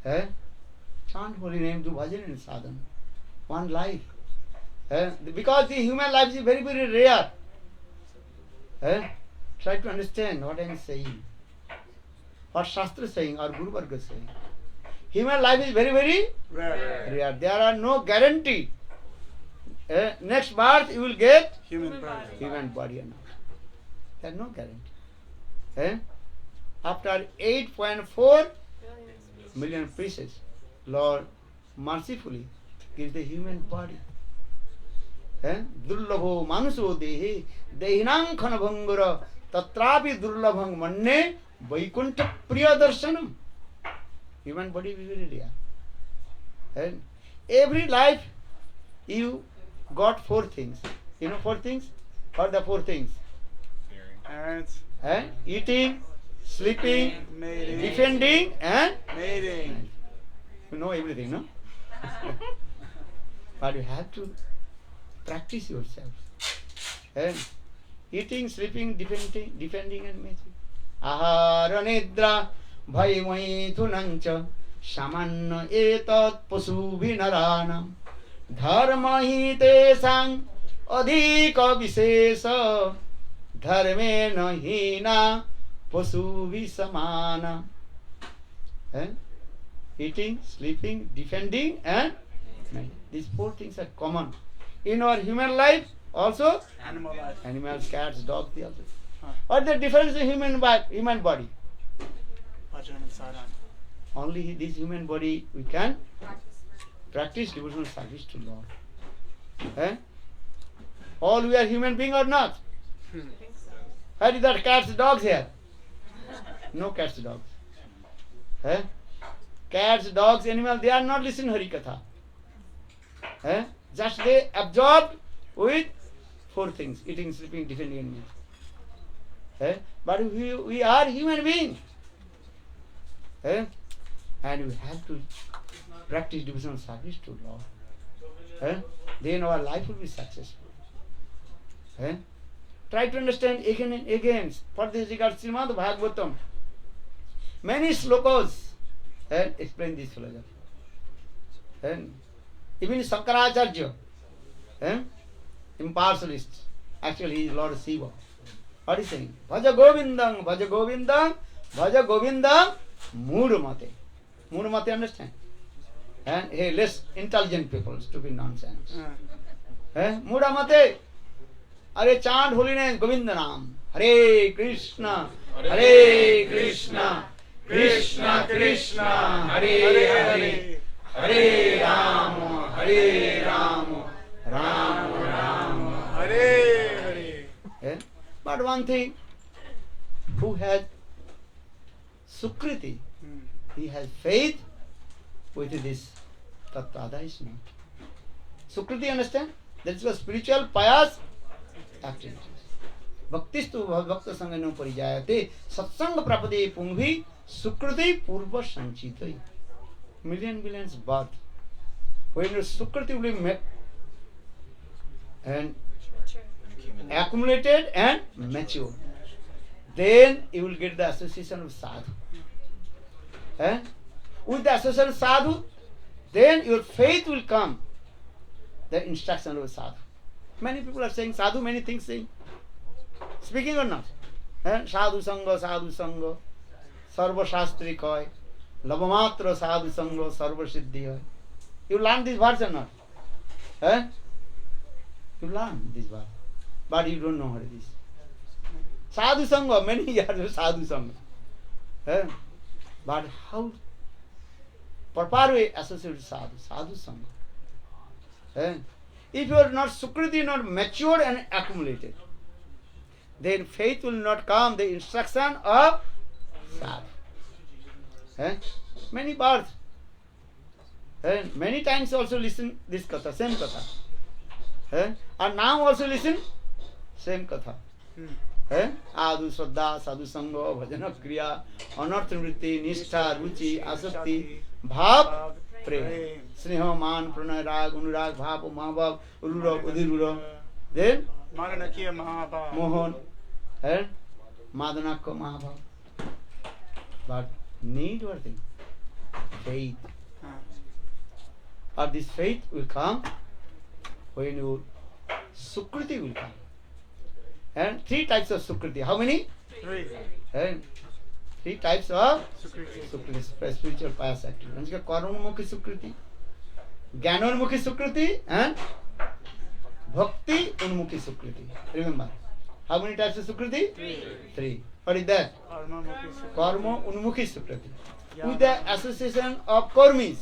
Chant holy name, do bhajan and sadhana. One life. Because the human life is very, very rare. Try to understand what I am saying. What Shastra is saying or Guru Varga is saying. Human life is very, very rare. There are no guarantee. Next birth you will get Human body. or not. There is no guarantee. After 8.4 million pieces, Lord mercifully gives the human body. Durlabho manuso dehe dehinam khanabhangara tatrapi durlabhang manne Vaikuntha priya darshanam. Human body is very rare. Every life you got 4 things. You know 4 things? What are the 4 things? Parents. Eating, sleeping, Mating. defending, and Mating. you know everything, no? But you have to practice yourself. Eating, sleeping, defending, and mating. Ahara nidra bhaimai thunancha samanna etat pasu vinarana dharma hi tesang adhika visesa dharme hina pasu visamana. Eating, sleeping, defending, and mating. These 4 things are common in our human life. Also, Animal life. animals, cats, dogs, the others. What is the difference in human body? Bhajana and sadhana. Only this human body we can practice devotional service to Lord. All we are human being or not? Where is that cats, dogs here? No cats, dogs. Cats, dogs, animals, they are not listening hari-katha. Just they absorbed with 4 things: eating, sleeping, defending, and mating. But we are human beings. And we have to practice devotional service to Lord, then our life will be successful. Try to understand again and again. For this regard, Srimad Bhagavatam, many slokas explain this philosophy. Even Sankaracharya, impartialist, actually he is Lord Shiva. What is saying? Bhaja Govindam, Bhaja Govindam, Bhaja Govindam, Mudamate. Mudamate, understand? And hey, less intelligent people, stupid nonsense. Mudamate. Are chant holiness, Govinda Nam. Hare Krishna, Hare Krishna, Krishna Krishna, Hare Hare, Hare Rama, Hare Rama, Rama Rama, Hare Hare. But one thing, who has Sukriti, he has faith with this Tattva, other is not. Sukriti, understand? That is a spiritual pious activities. Bhaktistu bhakta sangano parijayate satsanga prapade pungvi sukriti purva sanchitai. Billions birth. When your sukriti will be met and accumulated and matured, then you will get the association of sadhu. With the association of sadhu, then your faith will come. The instruction of sadhu. Many people are saying sadhu, many things saying. Speaking or not? Sadhu-sanga, sadhu-sanga, sarva-shastri koi, labamatra sadhu-sanga, sarva-siddhi hai. You learn this verse or not? You learn this verse. But you don't know what it is. Sadhu-sanga, many years of sadhu-sanga. But how proper way associated with sadhu? Sadhu-sanga. If you are not Sukriti, not matured and accumulated, then faith will not come, the instruction of sadhu. Many births. Many times also listen this katha, same katha. And now also listen, same katha. Adu, shraddha, sadhu-sanga, bhajana, kriya, anartha, vritti, nishtha, ruchi, asakti, bhav, prem. Sneha, man, pranay, rag, anurag, bhav, mahabhav, ururag, udhirurag. Then Madanakya Mahabhav. Mohan, Madanakya Mahabhav. But need one thing, faith. Or this faith will come when your Sukriti will come. And three types of Sukriti. How many? Three. Three types of Sukriti. Sukriti, spiritual pious activity. Karmanmukhi Sukriti, Jnanonmukhi Sukriti, and Bhakti Unmukhi Sukriti. Remember, how many types of Sukriti? Three. What is that? Karma Unmukhi Sukriti. With the association of karmis,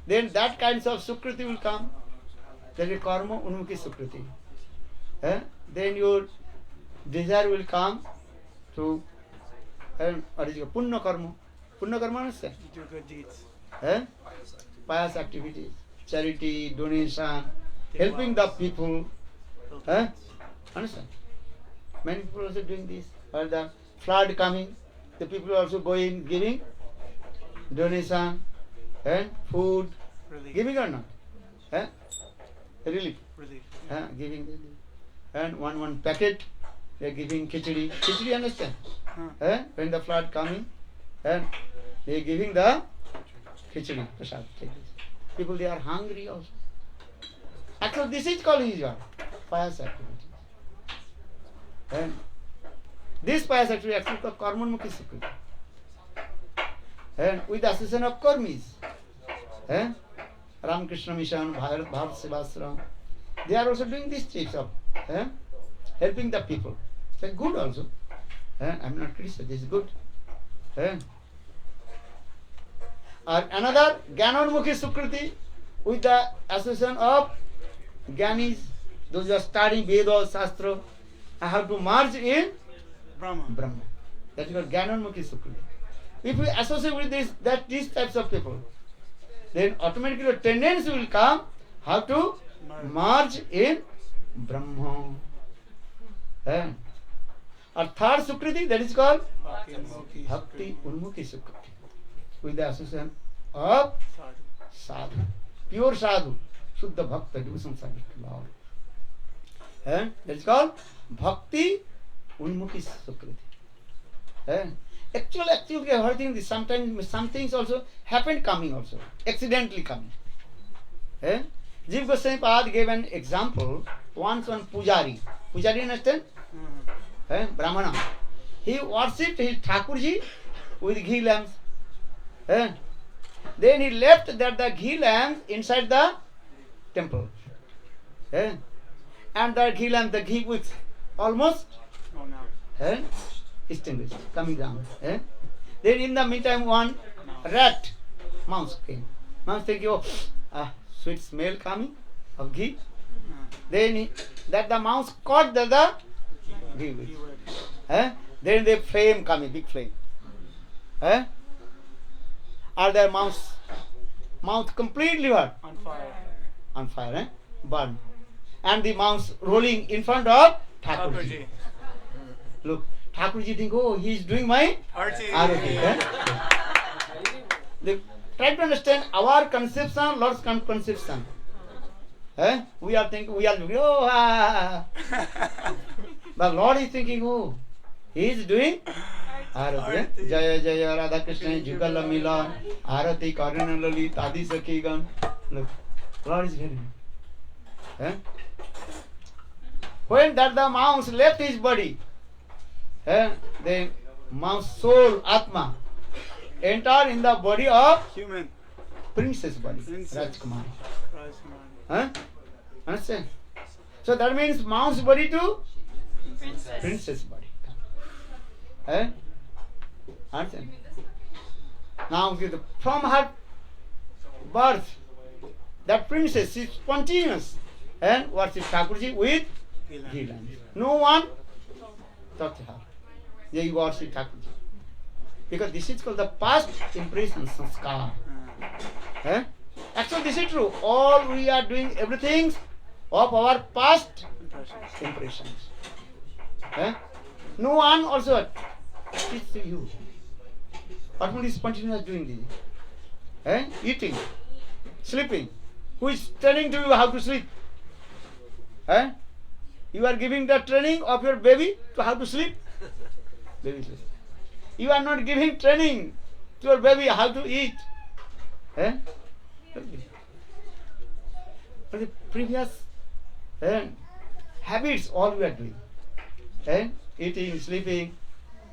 then that kinds of Sukriti will come. That is Karma Unmukhi Sukriti. Then your desire will come to what is it? Punna Karma. Punna Karma, understand? Do good deeds. Pious activities, charity, donation, helping the people. Understand? Many people also doing this. While the flood coming, the people also going, giving donation and food. Relief. Giving or not? Relief. Relief. Giving. And one packet, they are giving khichdi. Khichdi, understand? When the flood coming, and they are giving the khichdi, prasad. People, they are hungry also. Actually, this is called hijra, pious activity. And this pious activity actually called karmanmukhi sukriti. And with the association of karmis, Ramakrishna Mission, Bharat Sevasram, they are also doing these types of helping the people. It's good also. I'm not criticizing, this is good. Another Jnanonmukhi Sukriti with the association of Jnanis, those who are studying Veda, Shastra, I have to merge in Brahma. That is called Jnanonmukhi Sukriti. If we associate with these types of people, then automatically the tendency will come how to merge in Brahma. Our third Sukriti, that is called Bhakti Unmukhi Sukriti, with the association of sadhu, pure sadhu, Shuddha Bhakta, devotion service to Lord. And that is called Bhakti Unmukhi Sukriti. Actually, everything, sometimes some things also happened coming also, accidentally coming. Jiva Goswami Pad gave an example. Once one Pujari, understand? Brahmana. He worshipped his Thakurji with ghee lamps. Then he left that the ghee lamps inside the temple. And the ghee lamp, the ghee wicks almost extinguished, coming down. Then in the meantime one rat, mouse came. Mouse thinking, oh, sweet smell coming of ghee. Then the mouse caught the ghee wicks. Then the flame coming, big flame. Are their mouth completely what? On fire, burned. And the mouse rolling in front of Thakurji. Look, Thakurji think, oh, he is doing my arati. They try to understand our conception, Lord's conception. We are thinking, oh, but Lord is thinking, oh, he is doing arati. Jaya Jaya Radha Krishna Jugala Milan Arati Karina Lalit Adi Sakhigan. Look, Lord is hearing. When that the mouse left his body, the mouse soul, Atma, entered in the body of Human. princess body, Princess. Rajkumari. Understand? So that means mouse body to princess body. Understand? Now from her birth, that princess is spontaneous and worship Thakurji with ghee lamps. No one touched her. They worship Thakurji. Because this is called the past impression, sanskar. Actually, this is true. All we are doing everything of our past impressions. No one also teach to you. What is spontaneous doing this? Eating, sleeping. Who is telling to you how to sleep? You are giving the training of your baby to how to sleep. Baby sleep. You are not giving training to your baby how to eat. But the previous habits all we are doing. Eating, sleeping,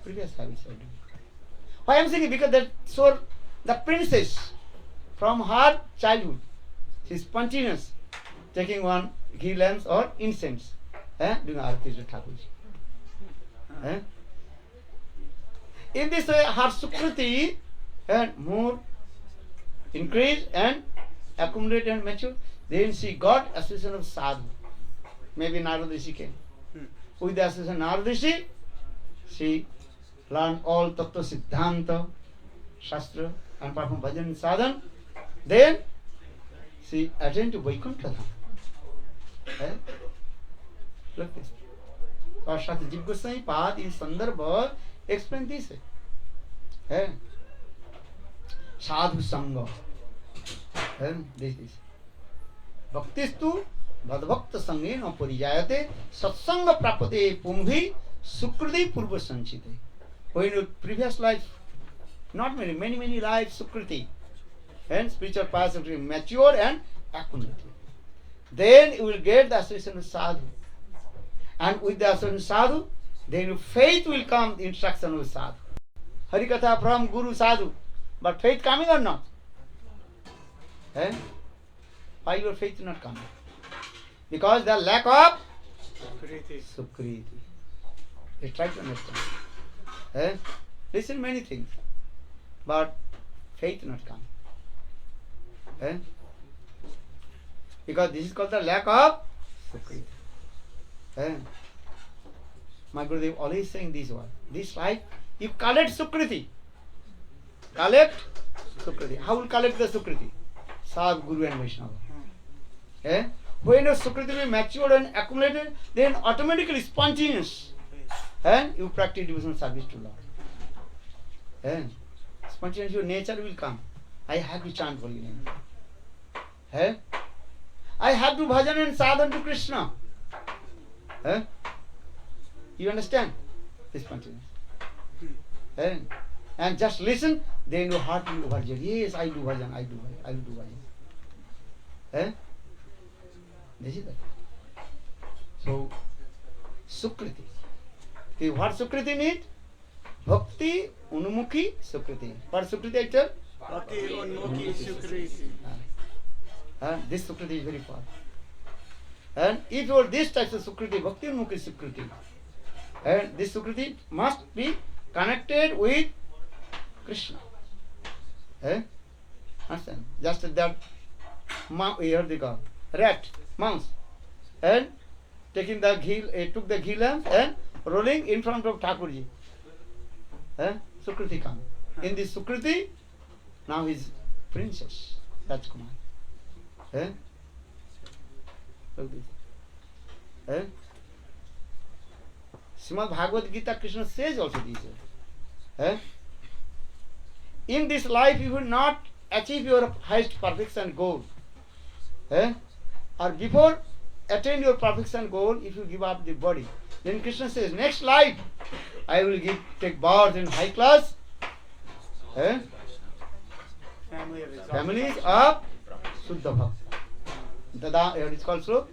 previous habits are doing. Why I am saying? Because that so the princess from her childhood, she is spontaneous, taking one ghee lamps or incense, doing arati to Thakurji. In this way, her sukriti more increase and accumulate and mature. Then she got association of sadhu. Maybe Narada Rishi came. With the association of Narada Rishi, she learned all tattva siddhanta, shastra, and performed bhajana and sadhana. Then she attained to Vaikuntha. Look this. Or Shastra Jiva Goswami Pad in Sandarbha explain this. Sadhu-sanga. This is. Bhaktistu Bhadbhakta Sangena Parijayate Satsanga Prapate Pumbhi Sukriti Purva Sanchite. When your previous life, not many lives Sukriti and spiritual paths will be mature and accumulated. Then you will get the association of sadhu. And with the association of sadhu, then faith will come, the instruction of sadhu. Hari-katha from Guru Sadhu. But faith coming or not? Why your faith not coming? Because the lack of Sukriti. They try to understand. Listen many things. But faith not coming. Because this is called the lack of Sukriti. My Gurudev always saying this word. This life, you collect Sukriti. Collect Sukriti. How will collect the Sukriti? Sadhu, Guru and Vaishnava. When your Sukriti will be matured and accumulated, then automatically spontaneous. And you practice devotional service to Lord. Spontaneous, your nature will come. I have to chant holy name. Eh? I have to bhajana and sadhana to Krishna. Eh? You understand? This continues. Eh? And just listen, then your heart will overjoyed. Yes, I do bhajan, I will do bhajan. Eh? This is that. So, Sukriti. Okay, what Sukriti need? Bhakti Unmukhi Sukriti. What Sukriti I tell? Bhakti Unmukhi Sukriti. This Sukriti is very powerful. And if you are this type of Sukriti, Bhakti Unmukhi Sukriti, and this Sukriti must be connected with Krishna. Understand? Just that rat, mouse, and taking the ghee, took the ghee lamp and rolling in front of Thakurji. Sukriti comes. In this Sukriti, now he is princess, Rajkumar. Look this. Srimad Bhagavad Gita, Krishna says also this. In this life you will not achieve your highest perfection goal. Or before attain your perfection goal, if you give up the body, then Krishna says, next life I will take birth in high class families of Suddha Bhakta. Dada, it is called so.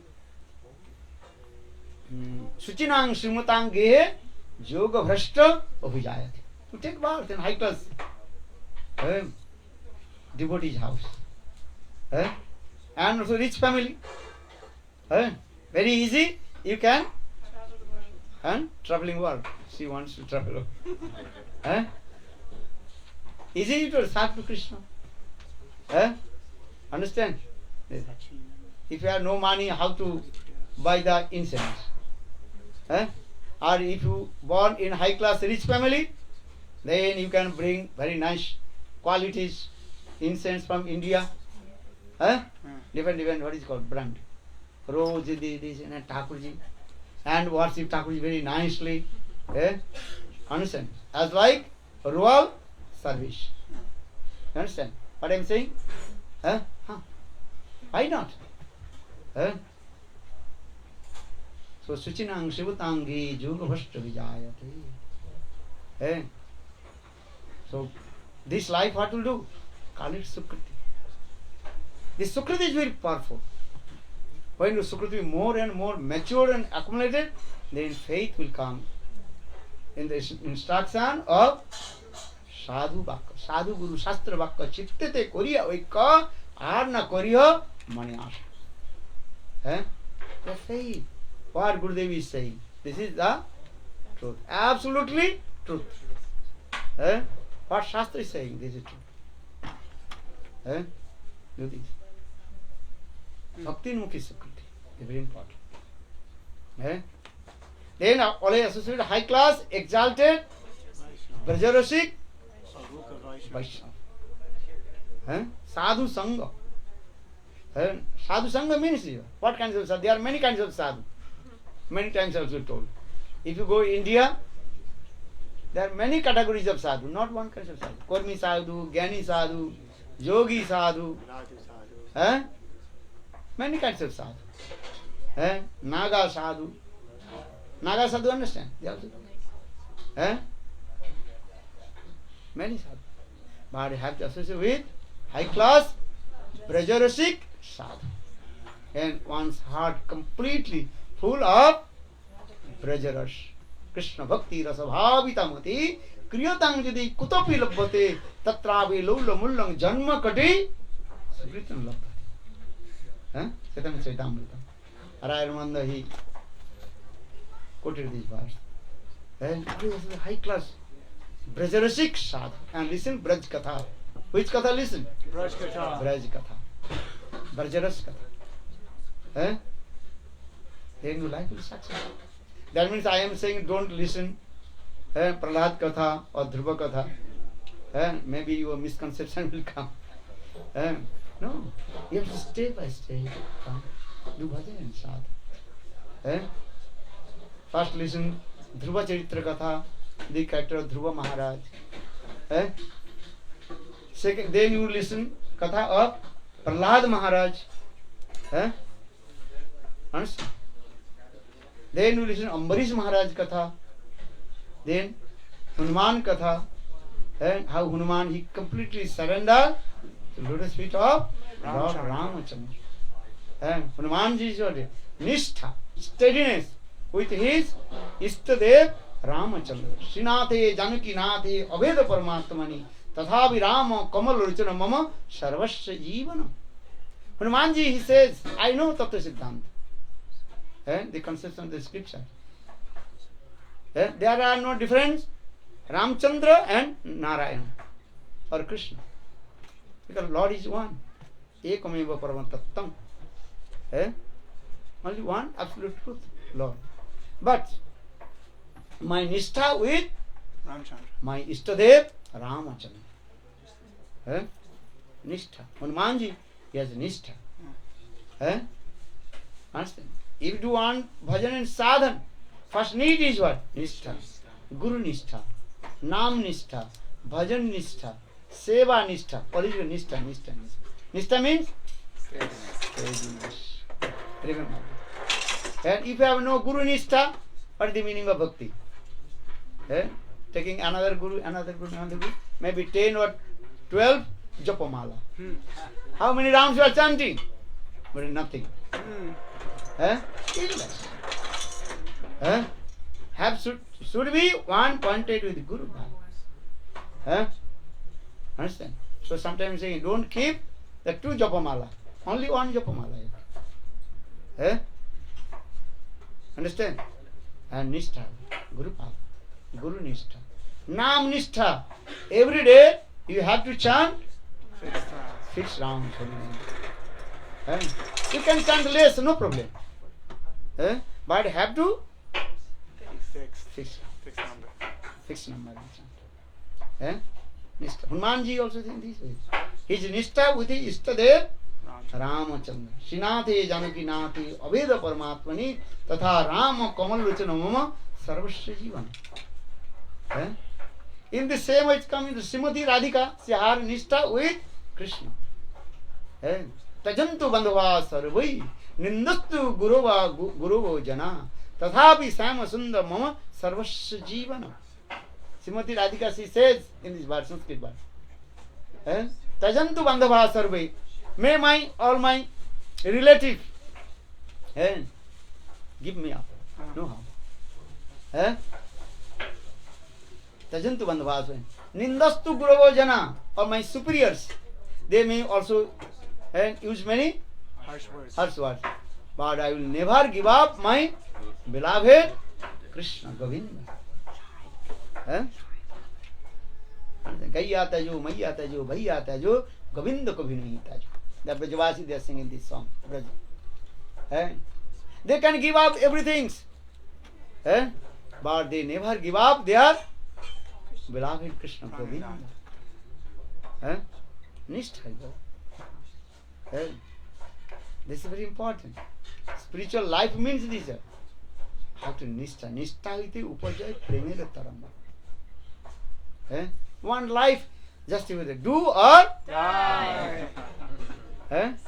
Suchinang Srimutang Gehe Yoga Bhrashta Abhijayati. To take birth in high class devotee's house. And also rich family. Very easy, you can. And traveling world. She wants to travel. Easy to serve to Krishna. Understand? If you have no money, how to buy the incense? Or if you born in high class rich family, then you can bring very nice qualities incense from India. Different what is called brand. Rose this and Thakurji, and worship Thakurji very nicely. Understand? As like royal service. Understand what I am saying? Why not? So Suchinang Shivatangi Juga Bhashta Vijayati. So this life what will do? Call it Sukriti. This Sukriti is very powerful. When the Sukriti is more and more matured and accumulated, then faith will come. In the instruction of Sadhu Vakka, Sadhu Guru Shastra Vakka, Chittete Koriya Vaikka, Arna Koriya Manyasha. The faith. What Gurudev is saying. This is the truth. Absolutely truth. What Shastra is saying, this is truth. Do this. Bhakti Mukhi Sukriti is very important. Then always associated high class, exalted, vraja-rasika, Vaishnava. Sadhu-sanga. Sadhu-sanga means what kinds of sadhu? There are many kinds of sadhu. Many times also told. If you go India, there are many categories of sadhu, not one kind of sadhu. Kormi sadhu, Gyani sadhu, Yogi sadhu. Many kinds of sadhu. Naga sadhu. Naga sadhu, understand? They also many sadhu. But you have to associate with high class, vraja-rasika sadhu. And one's heart completely full of vraja-ras. Krishna bhakti rasa-bhavita mati kriyatang jadi kutopi labbate tatravi lula mullang janma kati sukritam labbate. Setam Chaitamrita. Arayaramanda he quoted this verse. And this is high class vraja-rasika sadhu. And listen, braj-katha. Which katha listen? Braj-katha. Braj-katha. Vraja-rasika. Then your life will succeed. That means I am saying don't listen Prahlad Katha or Dhruva Katha. Maybe your misconception will come. No, you have to step by step come. Do bhajan and sadhu. First listen Dhruva Charitra Katha, the character of Dhruva Maharaj. Second, then you listen Katha of Prahlad Maharaj. Understand? Then we listen Ambarish Maharaj Katha. Then Hanuman Katha. And how Hanuman he completely surrendered to the lotus feet of Lord Ramachandra. And Hanumanji is what? Nishtha, steadiness with his Ishtadev Ramachandra. Srinathe Janaki-nathe Abheda Paramarthika-mani Tathavi Rama Kamal Ruchana Mama Sarvasya Jivana. Hanumanji he says, I know Tattva Siddhanta. The conception of the scripture. There are no difference Ramchandra and Narayana or Krishna. Because Lord is one. Ekameva Paramattattam. Only one absolute truth, Lord. But my nishtha with my Ishtadev Ramachandra. Nishtha. Hanumanji, he has nishtha. Understand? If you want bhajan and sadhana, first need is what? Nishtha. Guru nishtha. Nam nishtha. Bhajan nishtha. Seva nishtha. Political nishtha. Nishtha means? Steadiness. Remember. And if you have no Guru nishtha, what is the meaning of bhakti? Taking another Guru, maybe 10 or 12 japamala. How many rounds you are chanting? But nothing. Illness. Should be one pointed with Guru Bhava. Understand? So sometimes saying, don't keep the 2 japamala. Only 1 japamala. Understand? And nishtha, Guru Bhava, Guru nishtha. Nam nishtha. Every day you have to chant 6 rounds. You can chant less, no problem. But have to fix number. Nishtha. Hanumanji also in this way. His nishtha with his Ishtadev Ramachandra. Srinathe Janaki-nathe Abheda Paramarthika-mani Tatha Rama Kamal Ruchana Mama Sarvasya Jivana. In the same way it comes in the Srimati Radhika, she had nishtha with Krishna. Tajantu bandhava sarvai nindastu guruvo jana tathapi sama sundar mama sarvasya jivana. Srimati Radhika she says in this verse, Sanskrit verse, Tajantu bandhava sarvai, may all my relative give me up. No harm. Tajantu bandhava sarvai nindastu guruvo jana, all my superiors, they may also use many harsh words. But I will never give up my beloved Krishna Govinda. Gaiya tajo, maiya tajo, bhaiya tajo, Govinda ko bhi nahi tajo. The Brajavasi they are singing this song. They can give up everything. But they never give up their beloved Krishna Govinda. Nishtha. This is very important. Spiritual life means this. How to nishtha? Nishtha iti upajay premera taramba. One life, just with do or die.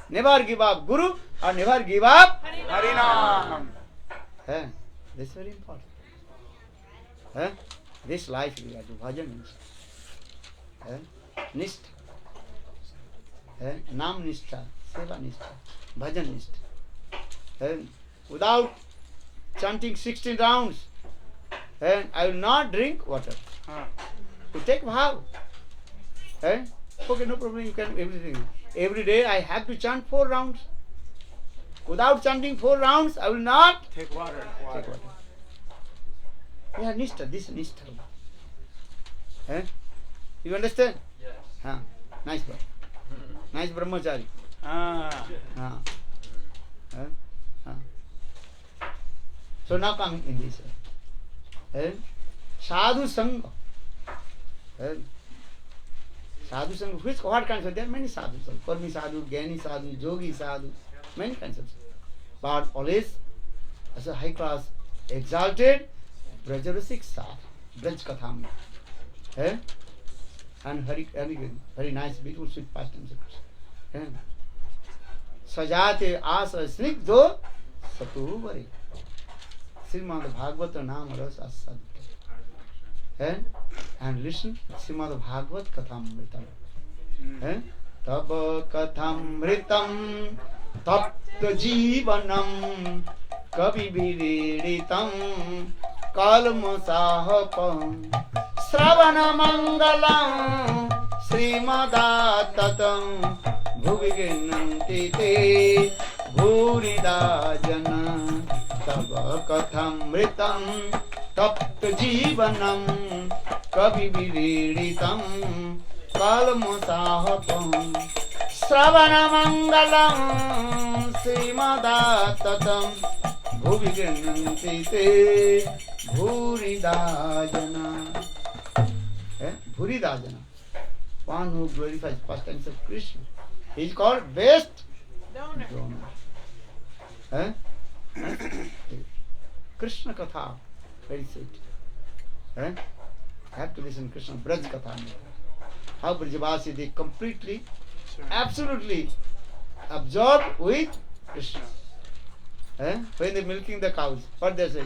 Never give up Guru or never give up harinama. This is very important. This life we have to bhajan nishtha. Nam nishtha, seva nishtha, bhajan nishtha. Without chanting 16 rounds, I will not drink water. To take vow. Okay, no problem, you can everything. Every day I have to chant 4 rounds. Without chanting 4 rounds, I will not take water. Yeah, nishtha, this nishtha. You understand? Yes. Nice boy. Nice brahmachari. So now coming in this. Sadhu-sanga. Sadhu-sanga, what kinds of? There are many sadhus. Karmi sadhu, Gyani sadhu, Yogi sadhu, many kinds of. But always as a high class, exalted, vraja-rasika sadhu, braj-katham. And very nice, beautiful, sweet pastimes. सजाते आस स्निग्धो सतुवरे. Srimad Bhagavata Nama Rasa Sadhana. And listen, Srimad Bhagavat Kathamritam. Tava Kathamritam Tapta-jivanam Kavi-viriditam Kalmasahapam Shravana-mangalam Srimad-tatam Bhuviginanti te Bhurida jana Tava kathamritam tapta-jivanam kavi-viriditam kalmasahapam Shravana-mangalam Srimad-tatam Bhuviginanti te Bhurida jana. Bhurida jana, one who glorifies pastimes of Krishna, he is called best donor. Krishna Katha, very sweet. Have to listen Krishna Braj Katha. How Brajavasi, they completely, absolutely absorbed with Krishna. When they milking the cows, what they say?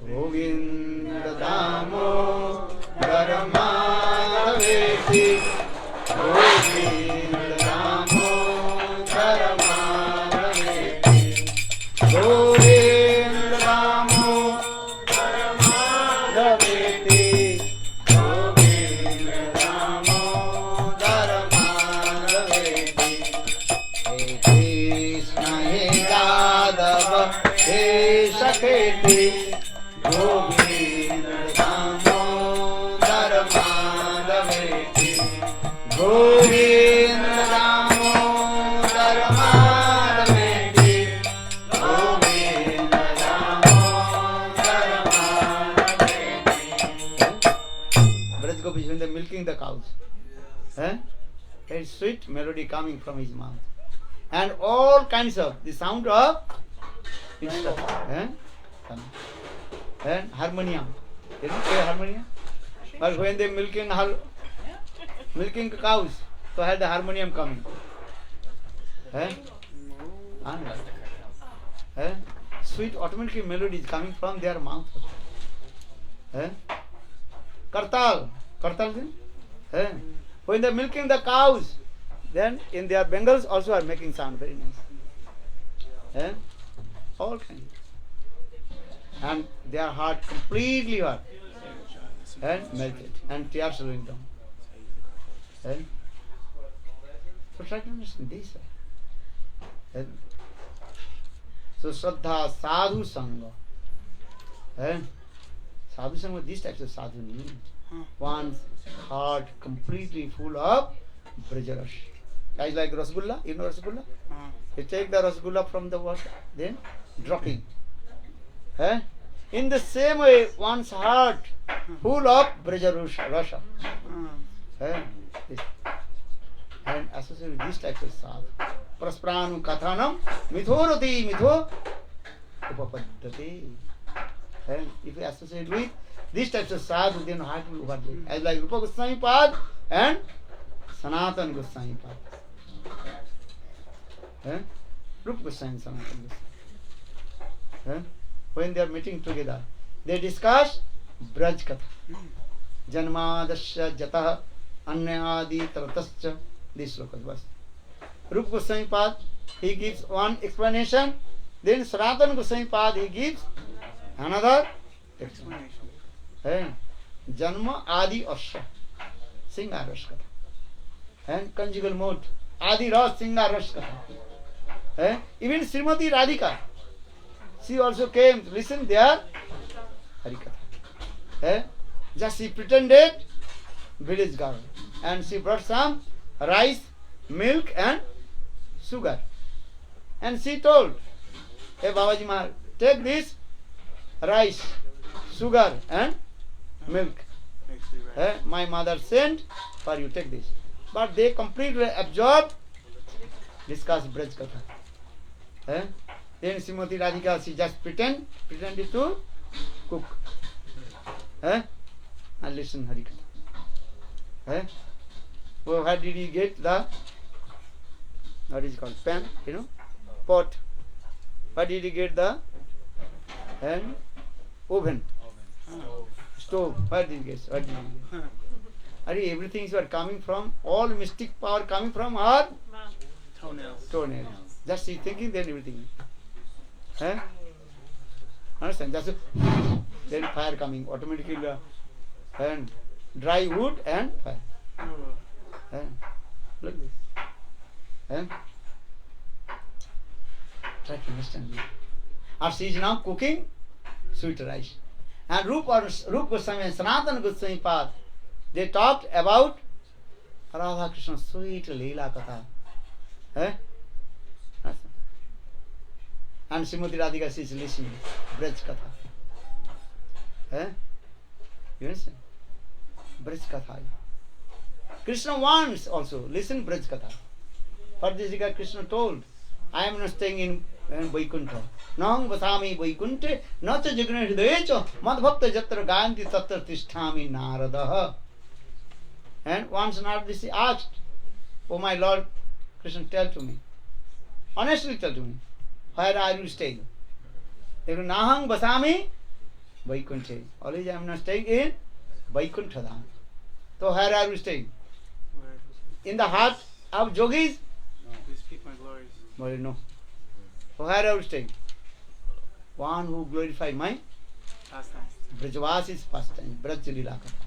Govinda Damo Dharmadaveti Govinda Damo Dharmadaveti Govinda Damo Dharmadaveti Govinda Damo Dharmadaveti. Hey Krishna, hey Yadava, hey Shaketi Govinda Damo Dharmadaveti Govinda Damo Dharmadaveti Govinda Damo Dharmadaveti. Braj Gopi, when they're milking the cows, very sweet melody coming from his mouth, and all kinds of the sound of instrument, and harmonium. You know, harmonium. But when they milking cows, so had the harmonium coming. Sweet automatically melodies coming from their mouth. Kartal, when they milking the cows, then in their bengals also are making sound very nice. All kinds. And their heart completely hurt and melted, and tears rolling down. So try to understand this. So shraddha, sadhu-sanga. Sadhu-sanga, these types of sadhu need. One's heart completely full of vraja-ras. Guys like rasgulla, you know rasgulla? You take the rasgulla from the water, then dropping. In the same way, one's heart full of vraja-rasa. And associated with these types of sadhu. Praspranu kathanam mithorati mitho upapaddhati. And if you associate with these types of sadhu, then heart will overlay. As like Rupa Goswami Pad and Sanatana Gosvami Pad. Rupa Goswami and Sanatana Goswami. When they are meeting together, they discuss Braj Katha. Janmadasya jatah anyadi tratascha. This slokas was. Rupa Goswami Pad, he gives one explanation. Then Sanatana Goswami Pad, he gives another explanation. Janma adi asya. Singa ras katha. And conjugal mode. Adi ras singa ras katha. Even Srimati Radhika, she also came to listen there hari-katha. Just she pretended village girl, and she brought some rice, milk and sugar, and she told, hey Babaji Maharaj, take this rice, sugar and milk. My mother sent for you, take this. But they completely absorbed, discussed Braj Katha. Then Srimati Radhika, she just pretended to cook. And listen hari-katha. Well, where did he get the what is called pan, pot. What did he get the and oven, stove? What did he get? What did he get? Everything is coming from, all mystic power coming from our toenails. Just he thinking, then everything. Understand? Just then fire coming automatically, and dry wood and fire. Look this. Try to understand me. Or she is now cooking sweet rice. And Rupa Goswami and Sanatana Gosvami path, they talked about Radha Krishna's sweet Lila Katha. And Srimati Radhika, she is listening. Braj Katha. You understand? Braj Katha. Krishna wants also, listen Braj Katha. What this Krishna told, I am not staying in Vaikuntha. Naham vasami Vaikunthe, nacha jagna hridayecha, madbhakta jatra gayanti tatra tisthami Naradaha. And once Narada Rishi asked, Oh my Lord, Krishna, tell to me. Honestly tell to me. Where are you staying? They go, Naham vasami Vaikunthe. Always I am not staying in Vaikuntha Dham. So where are you staying? In the heart of yogis? Please speak my glories. Well, no. Where are you staying? One who glorified my Pastime. Brajavas is pastime, Braj-Lila Katha.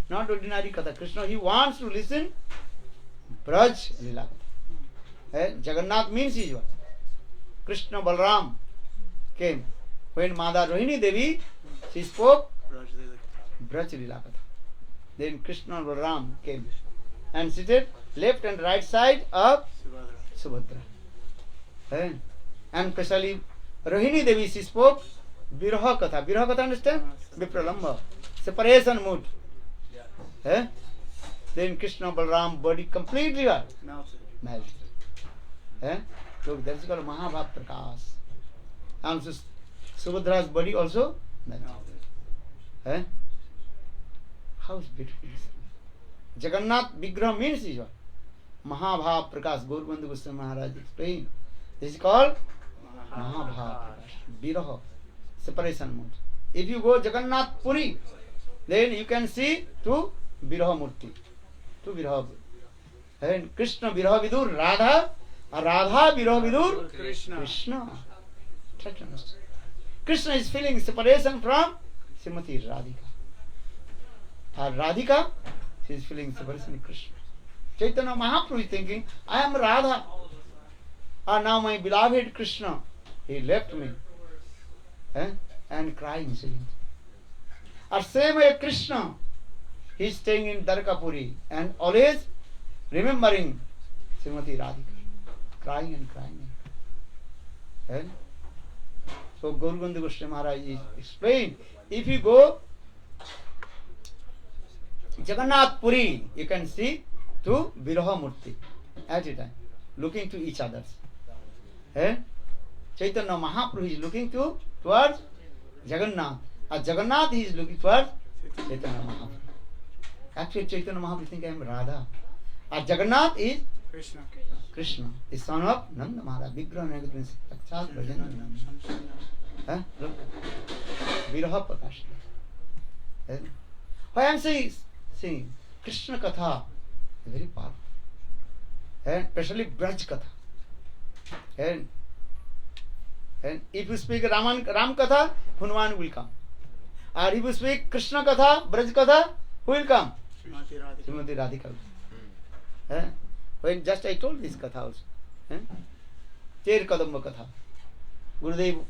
Not ordinary Katha. Krishna, he wants to listen Braj-Lila Katha. Jagannath means is what? Krishna Balram came. When Mada Rohini Devi, she spoke Braj-Lila Katha. Then Krishna Balram came and seated left and right side of Subhadra. And especially Rohini Devi, she spoke Viraha Katha. Viraha Katha, understand? Vipralamba. Separation mood. Then Krishna Balram body completely melted. Look, that is called Mahabhav-prakash. And Subhadra's body also melted. How is beautiful this? Jagannath Vigraha means is what? Mahabhav-prakash. Gaurabandhu Goswami Maharaja explained. This is called Mahabhav-prakash. Viraha. Separation mode. If you go Jagannath Puri, then you can see two Viraha Murti. Two Viraha. And Krishna Viraha Vidur Radha, and Radha Viraha Vidur Krishna. Try to understand. Krishna is feeling separation from Srimati Radhika. And Radhika, she is feeling separation from Krishna. Chaitanya Mahaprabhu is thinking, I am Radha. And now my beloved Krishna, he left me. And crying, saying. Or same way Krishna, he is staying in Dwarkapuri and always remembering Srimati Radhika. Crying and crying. So Gaurabandhu Goswami Maharaj explained, if you go Jagannath Puri, you can see two Viraha Murti at a time, looking to each other. Chaitanya Mahaprabhu is looking towards Jagannath. And Jagannath he is looking towards Chaitanya Mahaprabhu. Actually Chaitanya Mahaprabhu thinks I am Radha. And Jagannath is Krishna, the son of Nanda Maharaj. Vigraha Nagati Sakshat Bhajana. Look. Viraha Prakash. Why I am saying Krishna Katha is very powerful. And especially Braj Katha. And if you speak Ram Katha, Hanuman will come. Or if you speak Krishna Katha, Braj Katha, who will come? Srimati Radhika. When just I told this Katha also. Ter Kadamba Katha. Gurudev,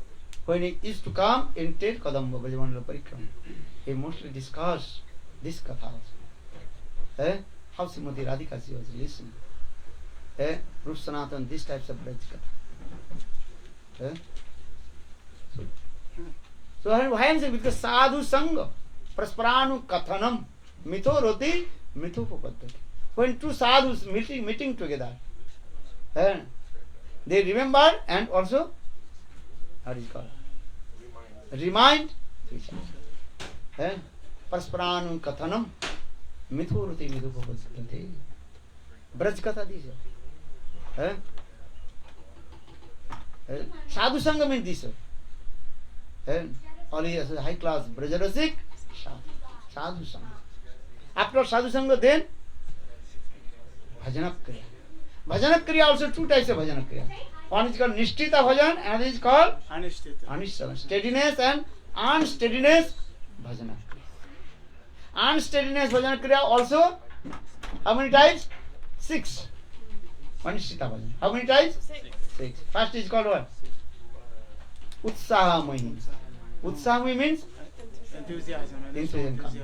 when he used to come in Ter Kadamba, Bhajana Parikrama, he mostly discussed this Katha also. How Srimati Radhika she was listening. Rup Sanatan, these types of Braj Katha. So why I am saying? Because sadhu-sanga, prasparanu kathanam, mitho roti, mitho papaddhati. When two sadhus meeting together, they remember and also, how is it called? Remind each other. Prasparanu kathanam, mitho roti, mitho papaddhati. Braj Katha this. Sadhu-sanga means this. Only as a high class vraja-rasika, sadhu-sanga. After sadhu-sanga, then bhajana kriya. Bhajana kriya also two types of bhajana kriya. One is called nishtita bhajan, another is called Anishtita. anishtita. Steadiness and unsteadiness bhajana kriya. Unsteadiness bhajana kriya also, how many types? 6. Anishtita bhajan. How many types? 6. First is called what? Utsahamai. Utsahamai means Enthusiasm. Enthusiasm.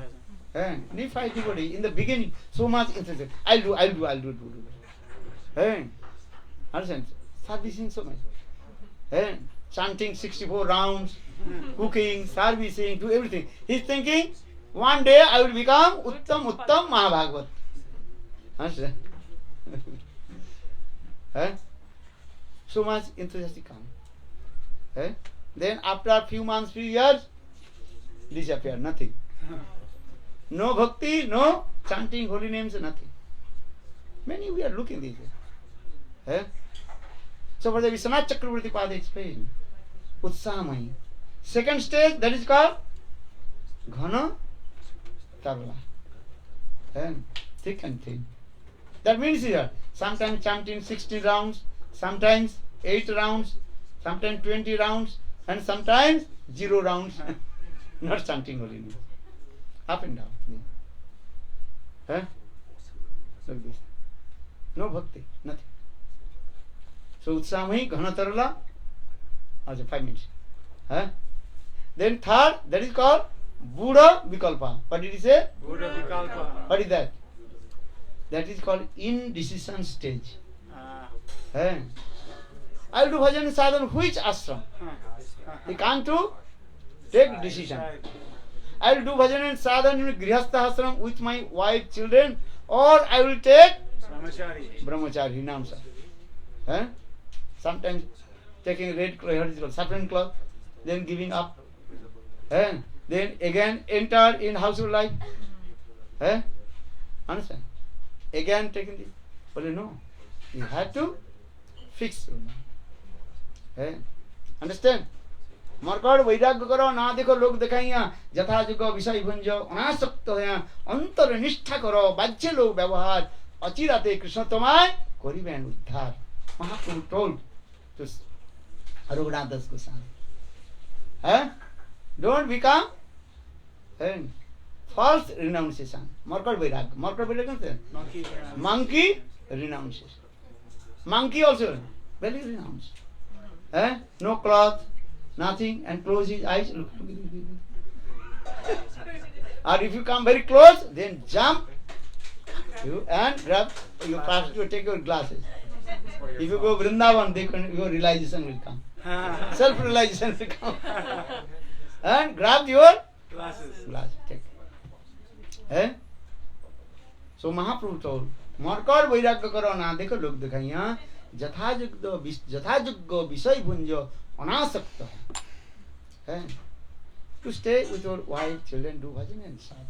If I everybody in the beginning so much enthusiasm, I'll do. Understand? Servicing so much. Chanting 64 rounds, cooking, servicing, do everything. He's thinking, one day I will become Uttam Mahabhagavat. Understand? So much enthusiastic come. Then after a few months, few years, disappear, nothing. No bhakti, no chanting holy names, nothing. Many we are looking this way. So for the Vishwanath Chakravarti Pada explained, Utsahamai. Second stage, that is called Ghana Tarla. Thick and thin. That means here, sometimes chanting 60 rounds, sometimes 8 rounds, sometimes 20 rounds, and sometimes 0 rounds. Not chanting holy names. Up and down. Look this. No bhakti, nothing. So Utsahamai, Ghana Tarla, also 5 minutes. Then third, that is called Buddha Vikalpa. What did he say? Buddha Vikalpa. What is that? That is called indecision stage. I will do bhajan sadhana, which ashram? He can't to take decision. I will do bhajan and sadhana in grihastha ashram with my wife, children, or I will take brahmachari, namsa. Sometimes taking red cloth, saffron cloth, then giving up. Then again enter in household life. Understand? Again taking this. But no, you have to fix. Understand? मरकड़ वैराग्य करो ना देखो लोग दिखाइया जथा जुग विषय भुंज अनासक्त है अंतर निष्ठा करो बाज्य लोग व्यवहार अचिराते कृष्ण तुम्हारे करिबेन उद्धार महाप्रभु told to Raghunath Goswami. Don't become false renunciation. मरकड़ वैराग्य monkey renunciation. Monkey also very renounce. No cloth, nothing, and close his eyes. Look. Or if you come very close, then jump you and grab your first to take your glasses. If you go Vrindavan, your realization will come. Self-realization will come. And grab your glasses. Take. So Mahaprabhu told, मरकड़ वैराग्य करो ना देखो लोग दिखाइया जथाजुग विषय भुंज अनासक्त है. To stay with your wife, children, do bhajan and sadhana,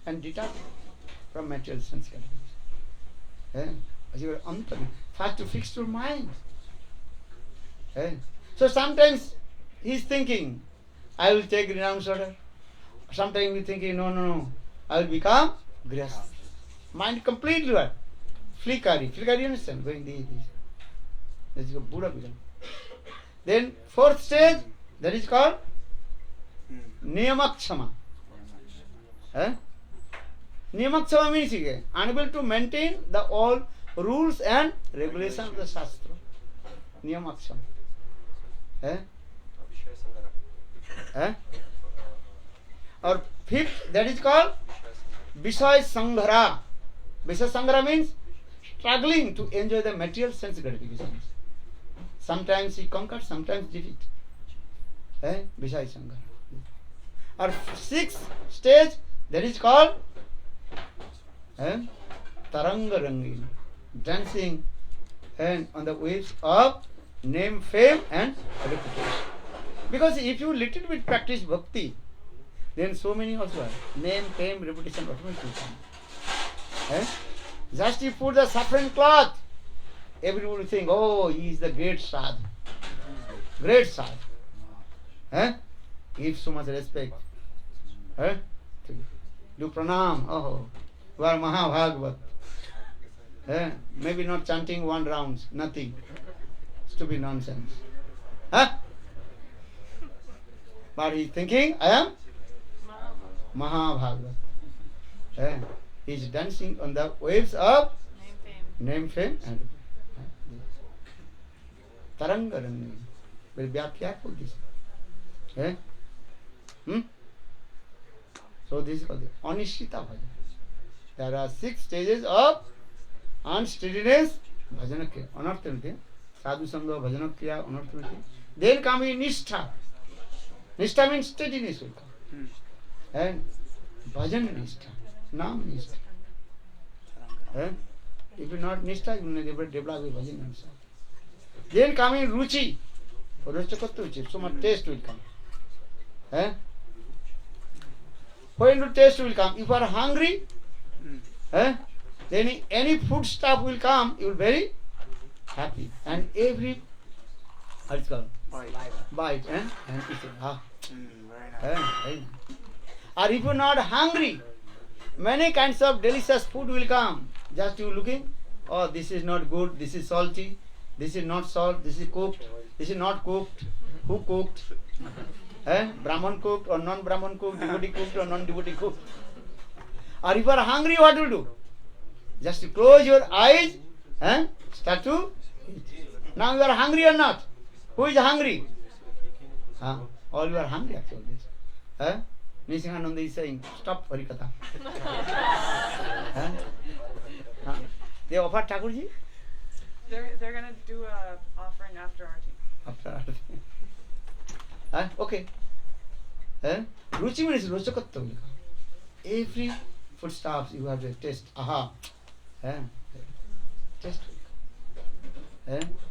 and detach from material sense categories. First to fix your mind. So sometimes he is thinking, I will take renounce order. Sometimes he is thinking, no, I will become grihastha. Mind completely what? Flickering, you understand? Going this. That is called Buddha become. Then fourth stage, that is called Niyama-kshama. Niyama-kshama means unable to maintain the all rules and regulations of the Shastra. Niyama-kshama. Or fifth, that is called Vishaya-sanghara. Vishaya-sanghara means struggling to enjoy the material sense gratifications. Sometimes he conquers, sometimes defeat. Vishaya-sanghara. Or sixth stage, that is called Taranga-rangi, dancing and on the waves of name, fame and reputation. Because if you little bit practice bhakti, then so many also are. Name, fame, reputation automatically come. Just you put the saffron cloth everybody will think, oh, he is the great sadhu. Great sadhu. Give so much respect. Do pranam. Oh, you are Mahabhagavat. Maybe not chanting 1 round, nothing. Stupid nonsense. But he is thinking, I am Mahabhagavat. He is dancing on the waves of name, fame, and Tarangarani. Very careful this. So this is called the Anishita bhajana. There are 6 stages of unsteadiness. Bhajana kriya, anarthas, sadhu-sanga, bhajana kriya, anarthas. Then come in nishtha. Nishtha means steadiness will come. And bhajana nishtha, nam nishtha. If you not nishtha, you will never develop a bhajana nishtha. Then come in ruchi. So much taste will come. When the taste will come, if you are hungry, then any food stuff will come, you will be very happy. And every, how it's called? Bite. And you say, very nice. Or if you are not hungry, many kinds of delicious food will come. Just you looking, oh, this is not good, this is salty, this is not salt, this is cooked, this is not cooked. Who cooked? Brahman cooked or non-Brahman cooked, devotee cooked or non-devotee cooked. Or if you are hungry, what will do? Just close your eyes and start to eat. Now you are hungry or not? Who is hungry? All you are hungry actually. Nishingananda is saying, stop hari-katha. They offer Thakurji? They're going to do a offering after our tea. After arati. Okay. Ruchi means rochakatva. Every foodstuffs you have to taste. Taste.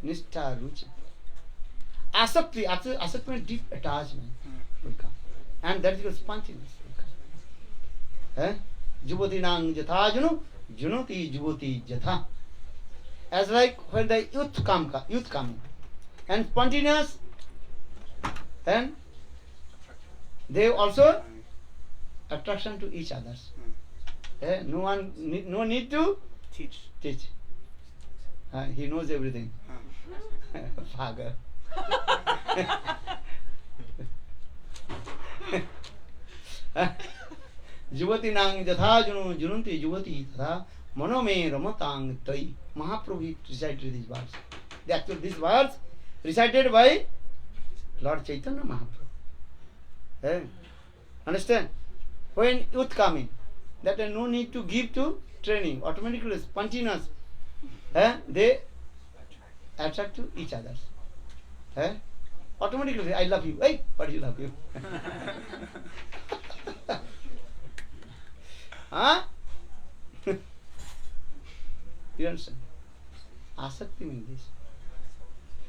Nishtha, ruchi. Asakti means deep attachment will come. And that is your spontaneous. Jubati nang jatha junu, junoti jubati jatha. As like when the youth come, and spontaneous, then they also attraction to each others. No need to teach. He knows everything. Fagar. Juvati nang jatha junu jununti juvati tha manome ramatang tai. Mahaprabhu recited these words. Actually, these words recited by Lord Chaitanya Mahaprabhu. Understand? When youth coming, that no need to give to training, automatically spontaneous. They attract to each others. Automatically, I love you. Hey, what do you love you? You understand? Asakti means this.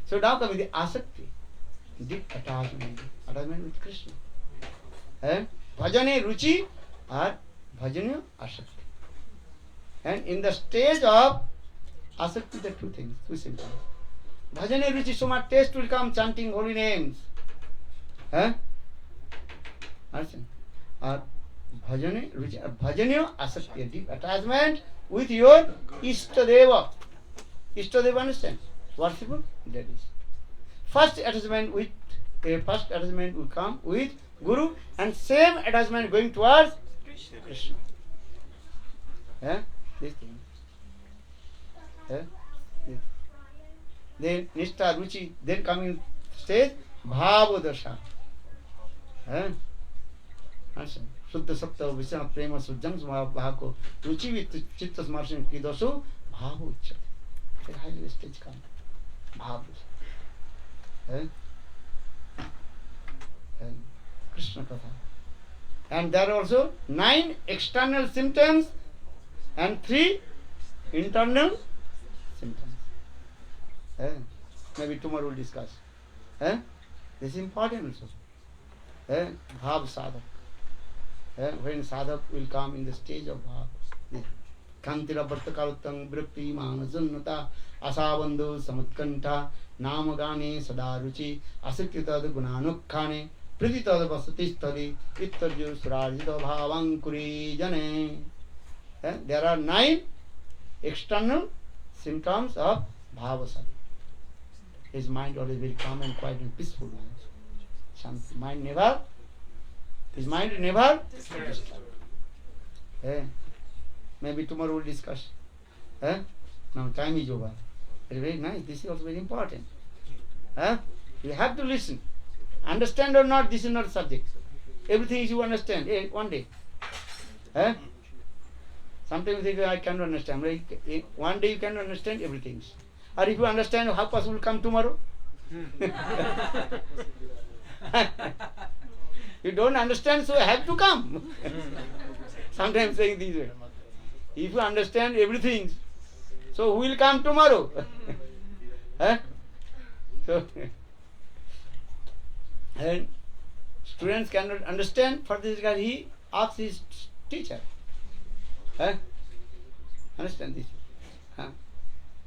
So now coming the asakti, deep attachment with Krishna. Bhajane ruchi or bhajanya asakti. And in the stage of asakti, there are 2 things, 2 simple. Bhajane ruchi, so much taste will come chanting holy names. Understand? Or bhajane ruchi, or bhajanya asakti, deep attachment with your Ishtadeva. Ishtadeva, understand? Worshipper, that is. First attachment will come with Guru, and same attachment going towards Krishna. This thing. Then Nishtha, Ruchi, then coming stage, Bhava-dasha. Understand? Shuddha Sapta Vishana Prema Sujjam Bhako Ruchi with Chitta Smarshan Kidasu Bhava Uchyate. Very highly stage come. Bhava. Krishna Katha. And there are also 9 external symptoms and 3 internal symptoms. Maybe tomorrow we'll discuss. This is important also. Bhav sadhak. When sadhak will come in the stage of bhav. Kantira Bhattakalutam Bhakti Manajannata Asabandhu Samutkanta Namagane Sadaruchi Asikyutad Gunanukhane Prititad Vasatistali Ittarju Surajita Bhavankuri Jane. There are 9 external symptoms of bhavasati. His mind always very calm and quiet and peaceful. His mind never disturbed. Maybe tomorrow we'll discuss. Now time is over. Very nice. This is also very important. You have to listen. Understand or not, this is not subject. Everything you understand one day. Sometimes you think I cannot understand. One day you can understand everything. Or if you understand, how possible come tomorrow? You don't understand, so I have to come. Sometimes saying this way. If you understand everything, so who will come tomorrow? So, and students cannot understand. For this guy, he asks his teacher. Understand this?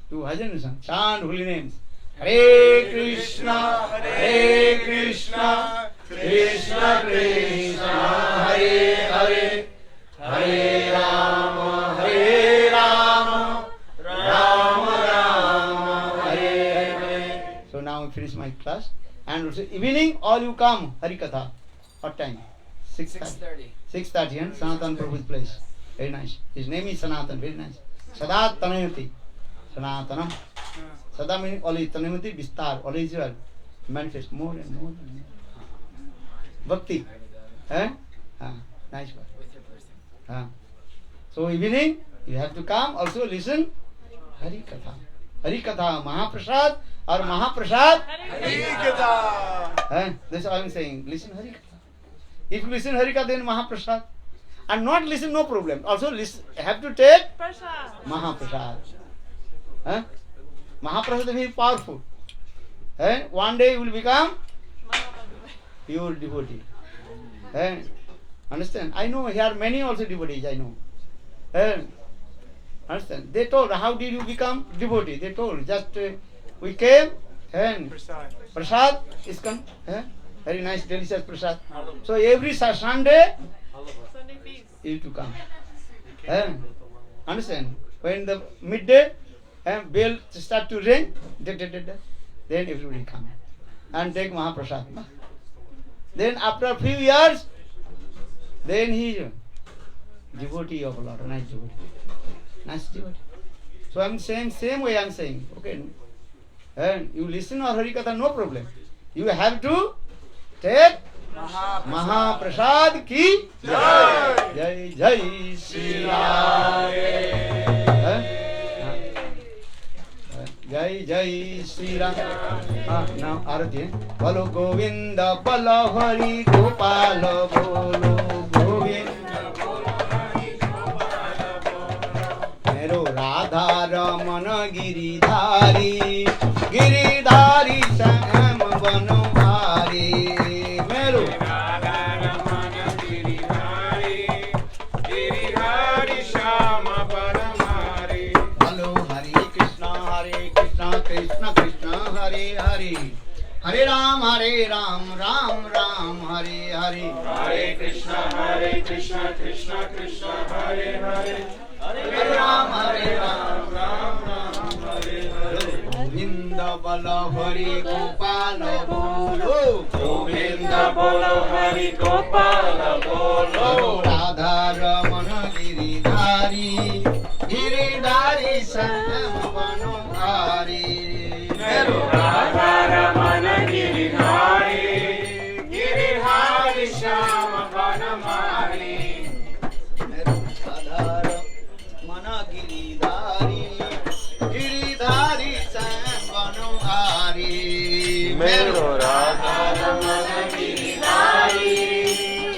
Do bhajana song, chant holy names. Hare Krishna, Krishna Krishna, Hare Hare, Hare Rama, Rama Rama, Hare Hare. So now I finish my class. And also evening, all you come, hari-katha. What time? 6:30. 6:30, and Sanatana Prabhu's place. Very nice. His name is Sanatana, very nice. Sada Tanayati. Sanatana. Sada meaning always, Tanayati, Vistar, always you are manifest more and more and more. Bhakti. Nice word. So evening, you have to come, also listen hari-katha. Hari-katha, Mahaprasad or Mahaprasad? Hari-katha. That's all I am saying. Listen hari-katha. If you listen hari-katha, then Mahaprasad. And not listen, no problem. Also listen, have to take Mahaprasad. Mahaprasad is very powerful. One day you will become pure devotee. Understand? I know here are many also devotees, I know. Understand? They told, how did you become devotee? They told, just we came and prasad is come. Very nice, delicious prasad. So every Sunday you have to come. Understand? When the midday bell start to ring, then everybody come and take Mahaprasad. Then after a few years, then he is devotee of Lord, nice devotee. Nice devotee. So I am saying, same way I am saying. Okay. And you listen or hari-katha, no problem. You have to take Mahaprasad ki Jai. Jai Jai Srila. Jai Jai Srila. Now Arati. Bolo Govinda, Bolo Hari Gopala, Bolo Govinda, Bolo Hari Gopala, Bolo Mero Radha Ramana Giridhari, Giridhari Sam Banumari. Krishna Krishna Hare Hare, Hare Ram, Ram Ram, Hare Hare. Hare Krishna, Krishna Krishna, Hare Hare, Hare Ram, Ram Ram, Hare Hare. Govinda Bala Hari Gopala Bolo, Govinda Bolo Hari Gopala Bolo. Radha Ramana Giridhari, Giridhari Sam Banumari. Radha Ramana Giridhari, Giridhari Shama Banamari. Radha Ramana Giridhari, Giridhari Sam Banamari. Mero Radha Ramana Giridhari,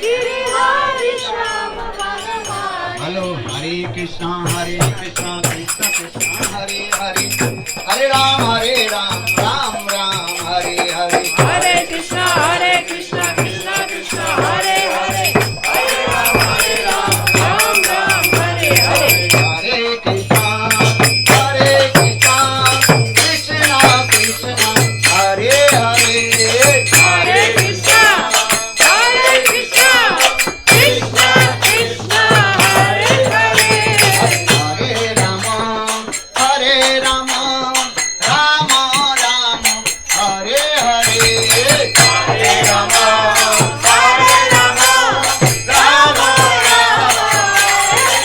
Giridhari Shama Banamari. Hello, Hare Krishna, Krishna Krishna, Hare Hare. Hare Ram, Ram Ram, Hare Hare. Hare Krishna, Krishna Krishna, Hare Hare. Hare Ram, Ram Ram, Hare Hare. Hare Rama, Rama Rama, Hare Hare, Hare Rama, Hare Rama, Rama Rama,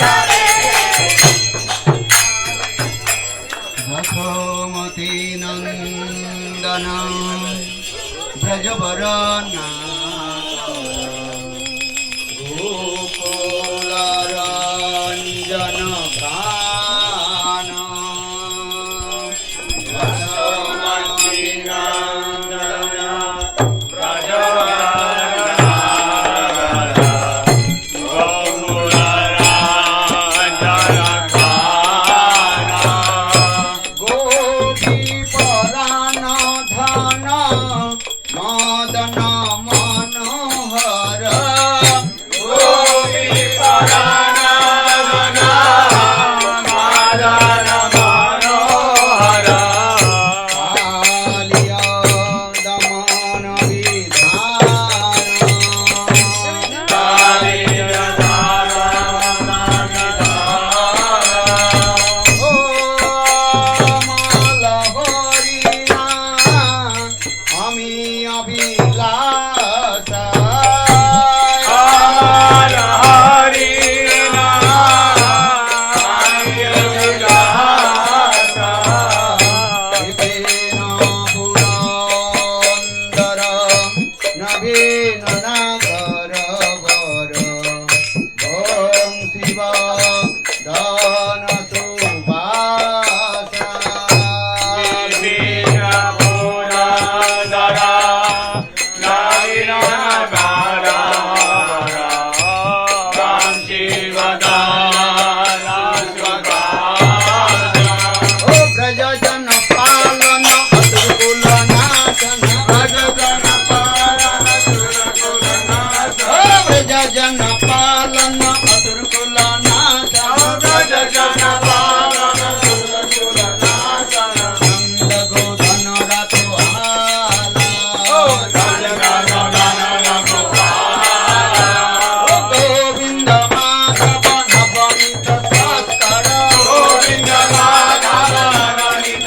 Hare Hare. Jakhomati Nandana Brajavarana Gopalaranjana Prana Jakhomati Nandana Brajavarana Gopalaranjana Prana Gopi Parana Dhana Madana Manohara Gopi Parana Dhana Madana Manohara Kaliya Damana Vidhana Kaliya Damana Vidhana Mala Harina Ami Abhilasa Mala Harina Ami Abhilasa Vipena Purandara Navina Nagara Vara Om Shiva Dana Subhasa Vipena Purandara Navina Nagara Vara Om Shiva Dana Subhasa O Brajajana Palana Aturkula Nasana Brajajana Palana Aturkula Nasana O Brajajana Palana Aturkula Nasana Brajajana Palana Aturkula Nasana Nanda Godana Ratu Hala O Nanda Godana Ratu Hala O Govinda Madhava Navamita Saskara Govinda Madhava Navamita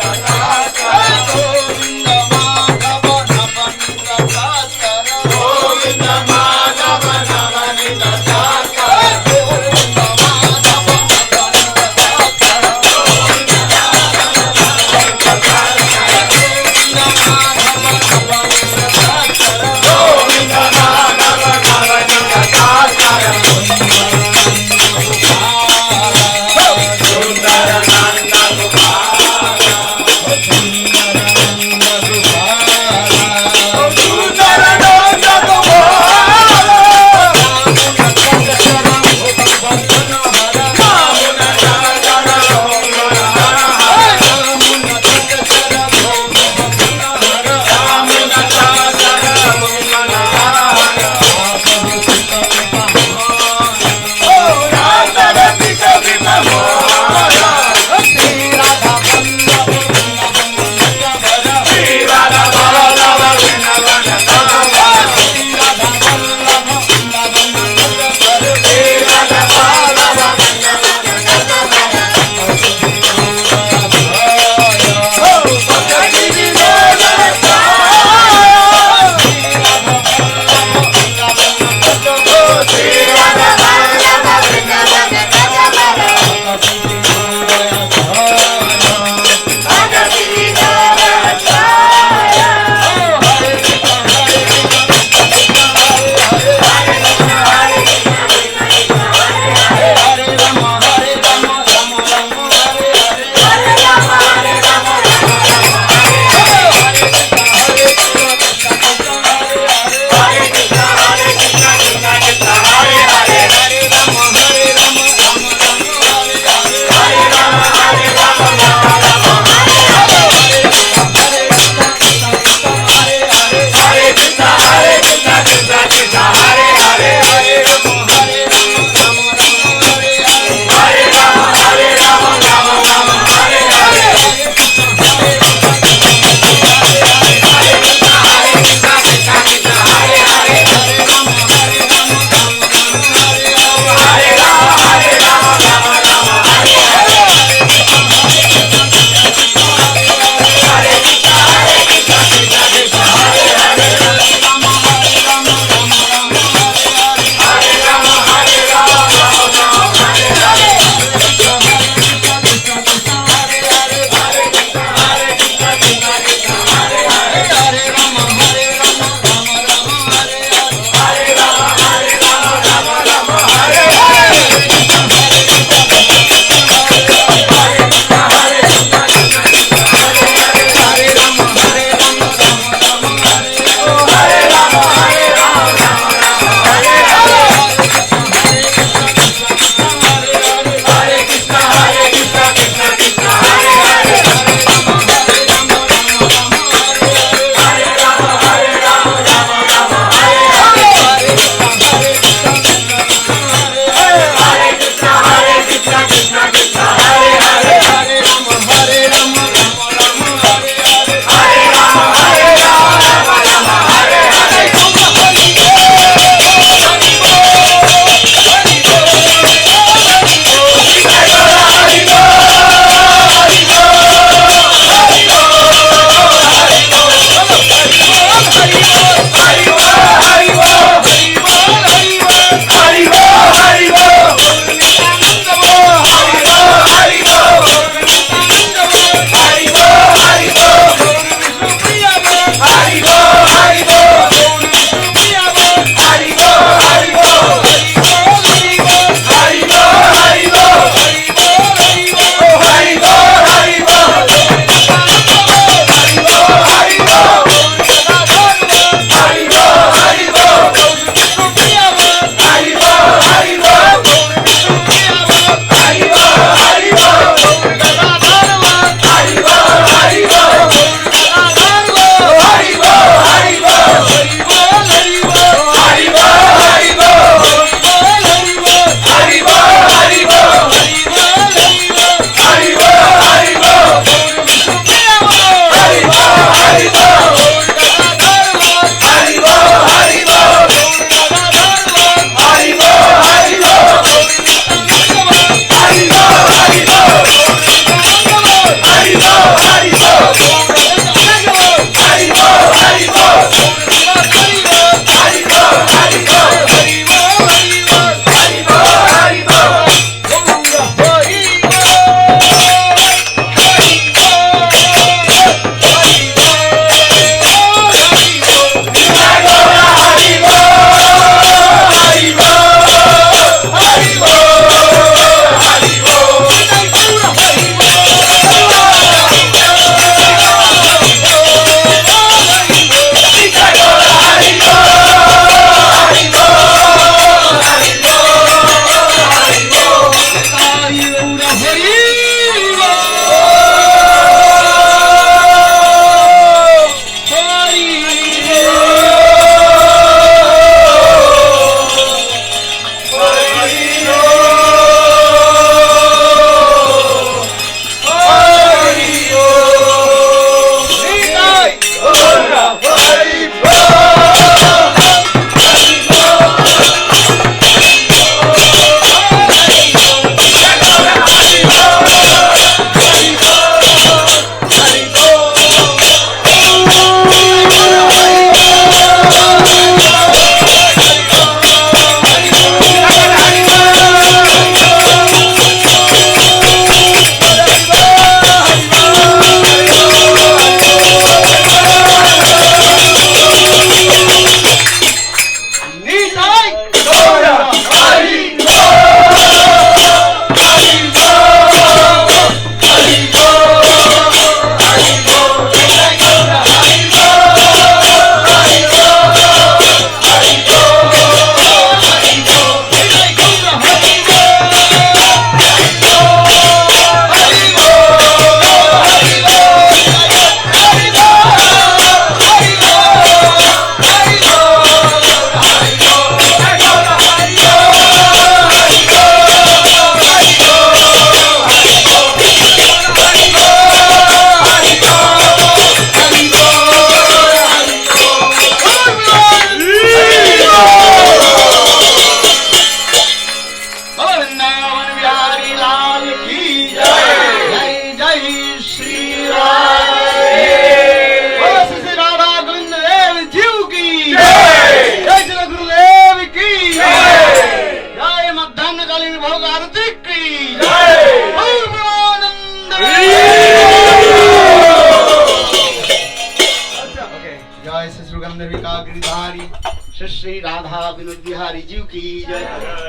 Shri Shri Radha Vinod Bihari जीव की जय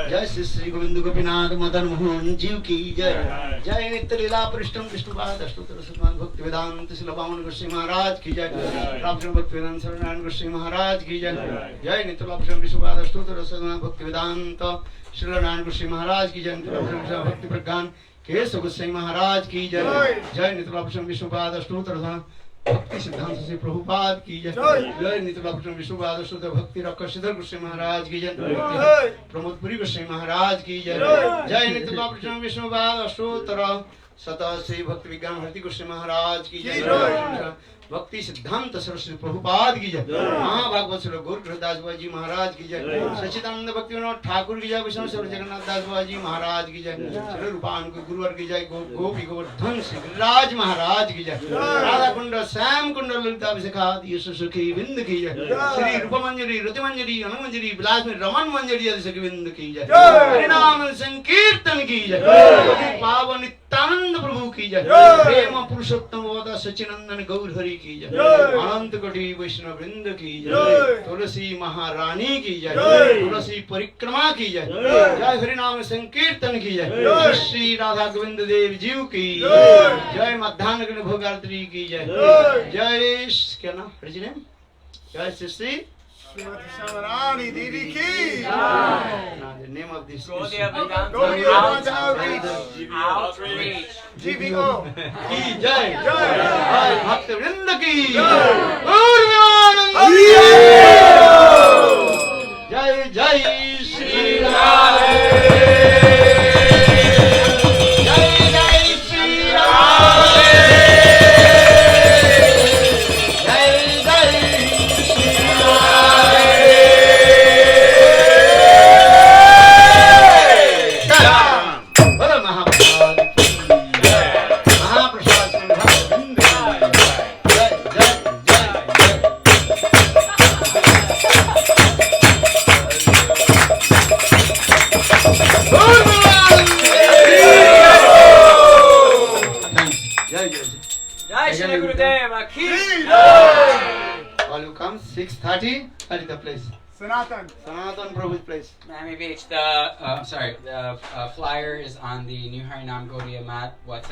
जय श्री श्री गोविंद गोपीनाथ मदन मोहन जीव की जय जय नित्य लीला पृष्ठम विष्णुपाद अष्टोत्तर शतमान भक्ति वेदांत श्रील बामन गोस्वामी महाराज की जय रामचंद्र भक्ति वेदांत शरणानंद गोस्वामी महाराज की जय जय नित्य पृष्ठम विष्णुपाद अष्टोत्तर शतमान भक्ति वेदांत श्रील नारायण गोस्वामी महाराज की जय भक्ति प्रज्ञान केशव गोस्वामी महाराज की जय जय नित्य पृष्ठम विष्णुपाद अष्टोत्तर भक्ति सिद्धांत श्री प्रभुपाद की जय जय नित्य पृष्ठम विष्णुपाद अष्टोत्तर भक्ति रक्षिधर गोस्वामी महाराज की जय प्रमोदपुरी गोस्वामी महाराज की जय जय नित्य पृष्ठम विष्णुपाद अष्टोत्तर सत श्री भक्ति विज्ञान भारती गोस्वामी महाराज की जय भक्ति सिद्धांत सरस्वती प्रभुपाद की जय महाभागवत श्री गोरखदास जी महाराज की जय सच्चिदानंद भक्ति विनोद ठाकुर की जय विष्णु श्री जगन्नाथ दास जी महाराज की जय श्री रूपान गुरुवर की जय गोपी गोवर्धन श्री गिरिराज महाराज की जय राधा कुंड श्याम कुंड ललिता विशाखात यशु सुखी बिंद की जय श्री रूप मंजरी रति मंजरी अनुमंजरी विलास में रमन मंजरी आदि सखी बिंद की जय हरिनाम संकीर्तन की जय पावन नित्यानंद प्रभु की जय प्रेम पुरुषोत्तम वोदा सच्चिनंदन गौर हरि की जय अनंत कोटि वैष्णव वृंद की जय तुलसी महारानी की जय तुलसी परिक्रमा की जय जय हरिनाम संकीर्तन की जय श्री राधा गोविंद देव जीव की जय मध्यान्ह भोगात्री की जय जय क्या नाम हरि नेम जय Shri Shri Shamarani Devi ki. The name of this Gaudiya Vedanta Gaudiya Vedanta Outreach. GVO. की जय जय भक्त वृंद की जय जय श्री राधे जय जय श्री राधे जय जय श्री राधे बोलो महाप्रसाद महाप्रसाद वृंद जय जय जय Jai Shri Gurudeva ki. All you come 6:30 at the place. Sanatan. Sanatana Prabhu's place. Miami Beach. The flyer is on the new Harinam Gaudiya mat. WhatsApp.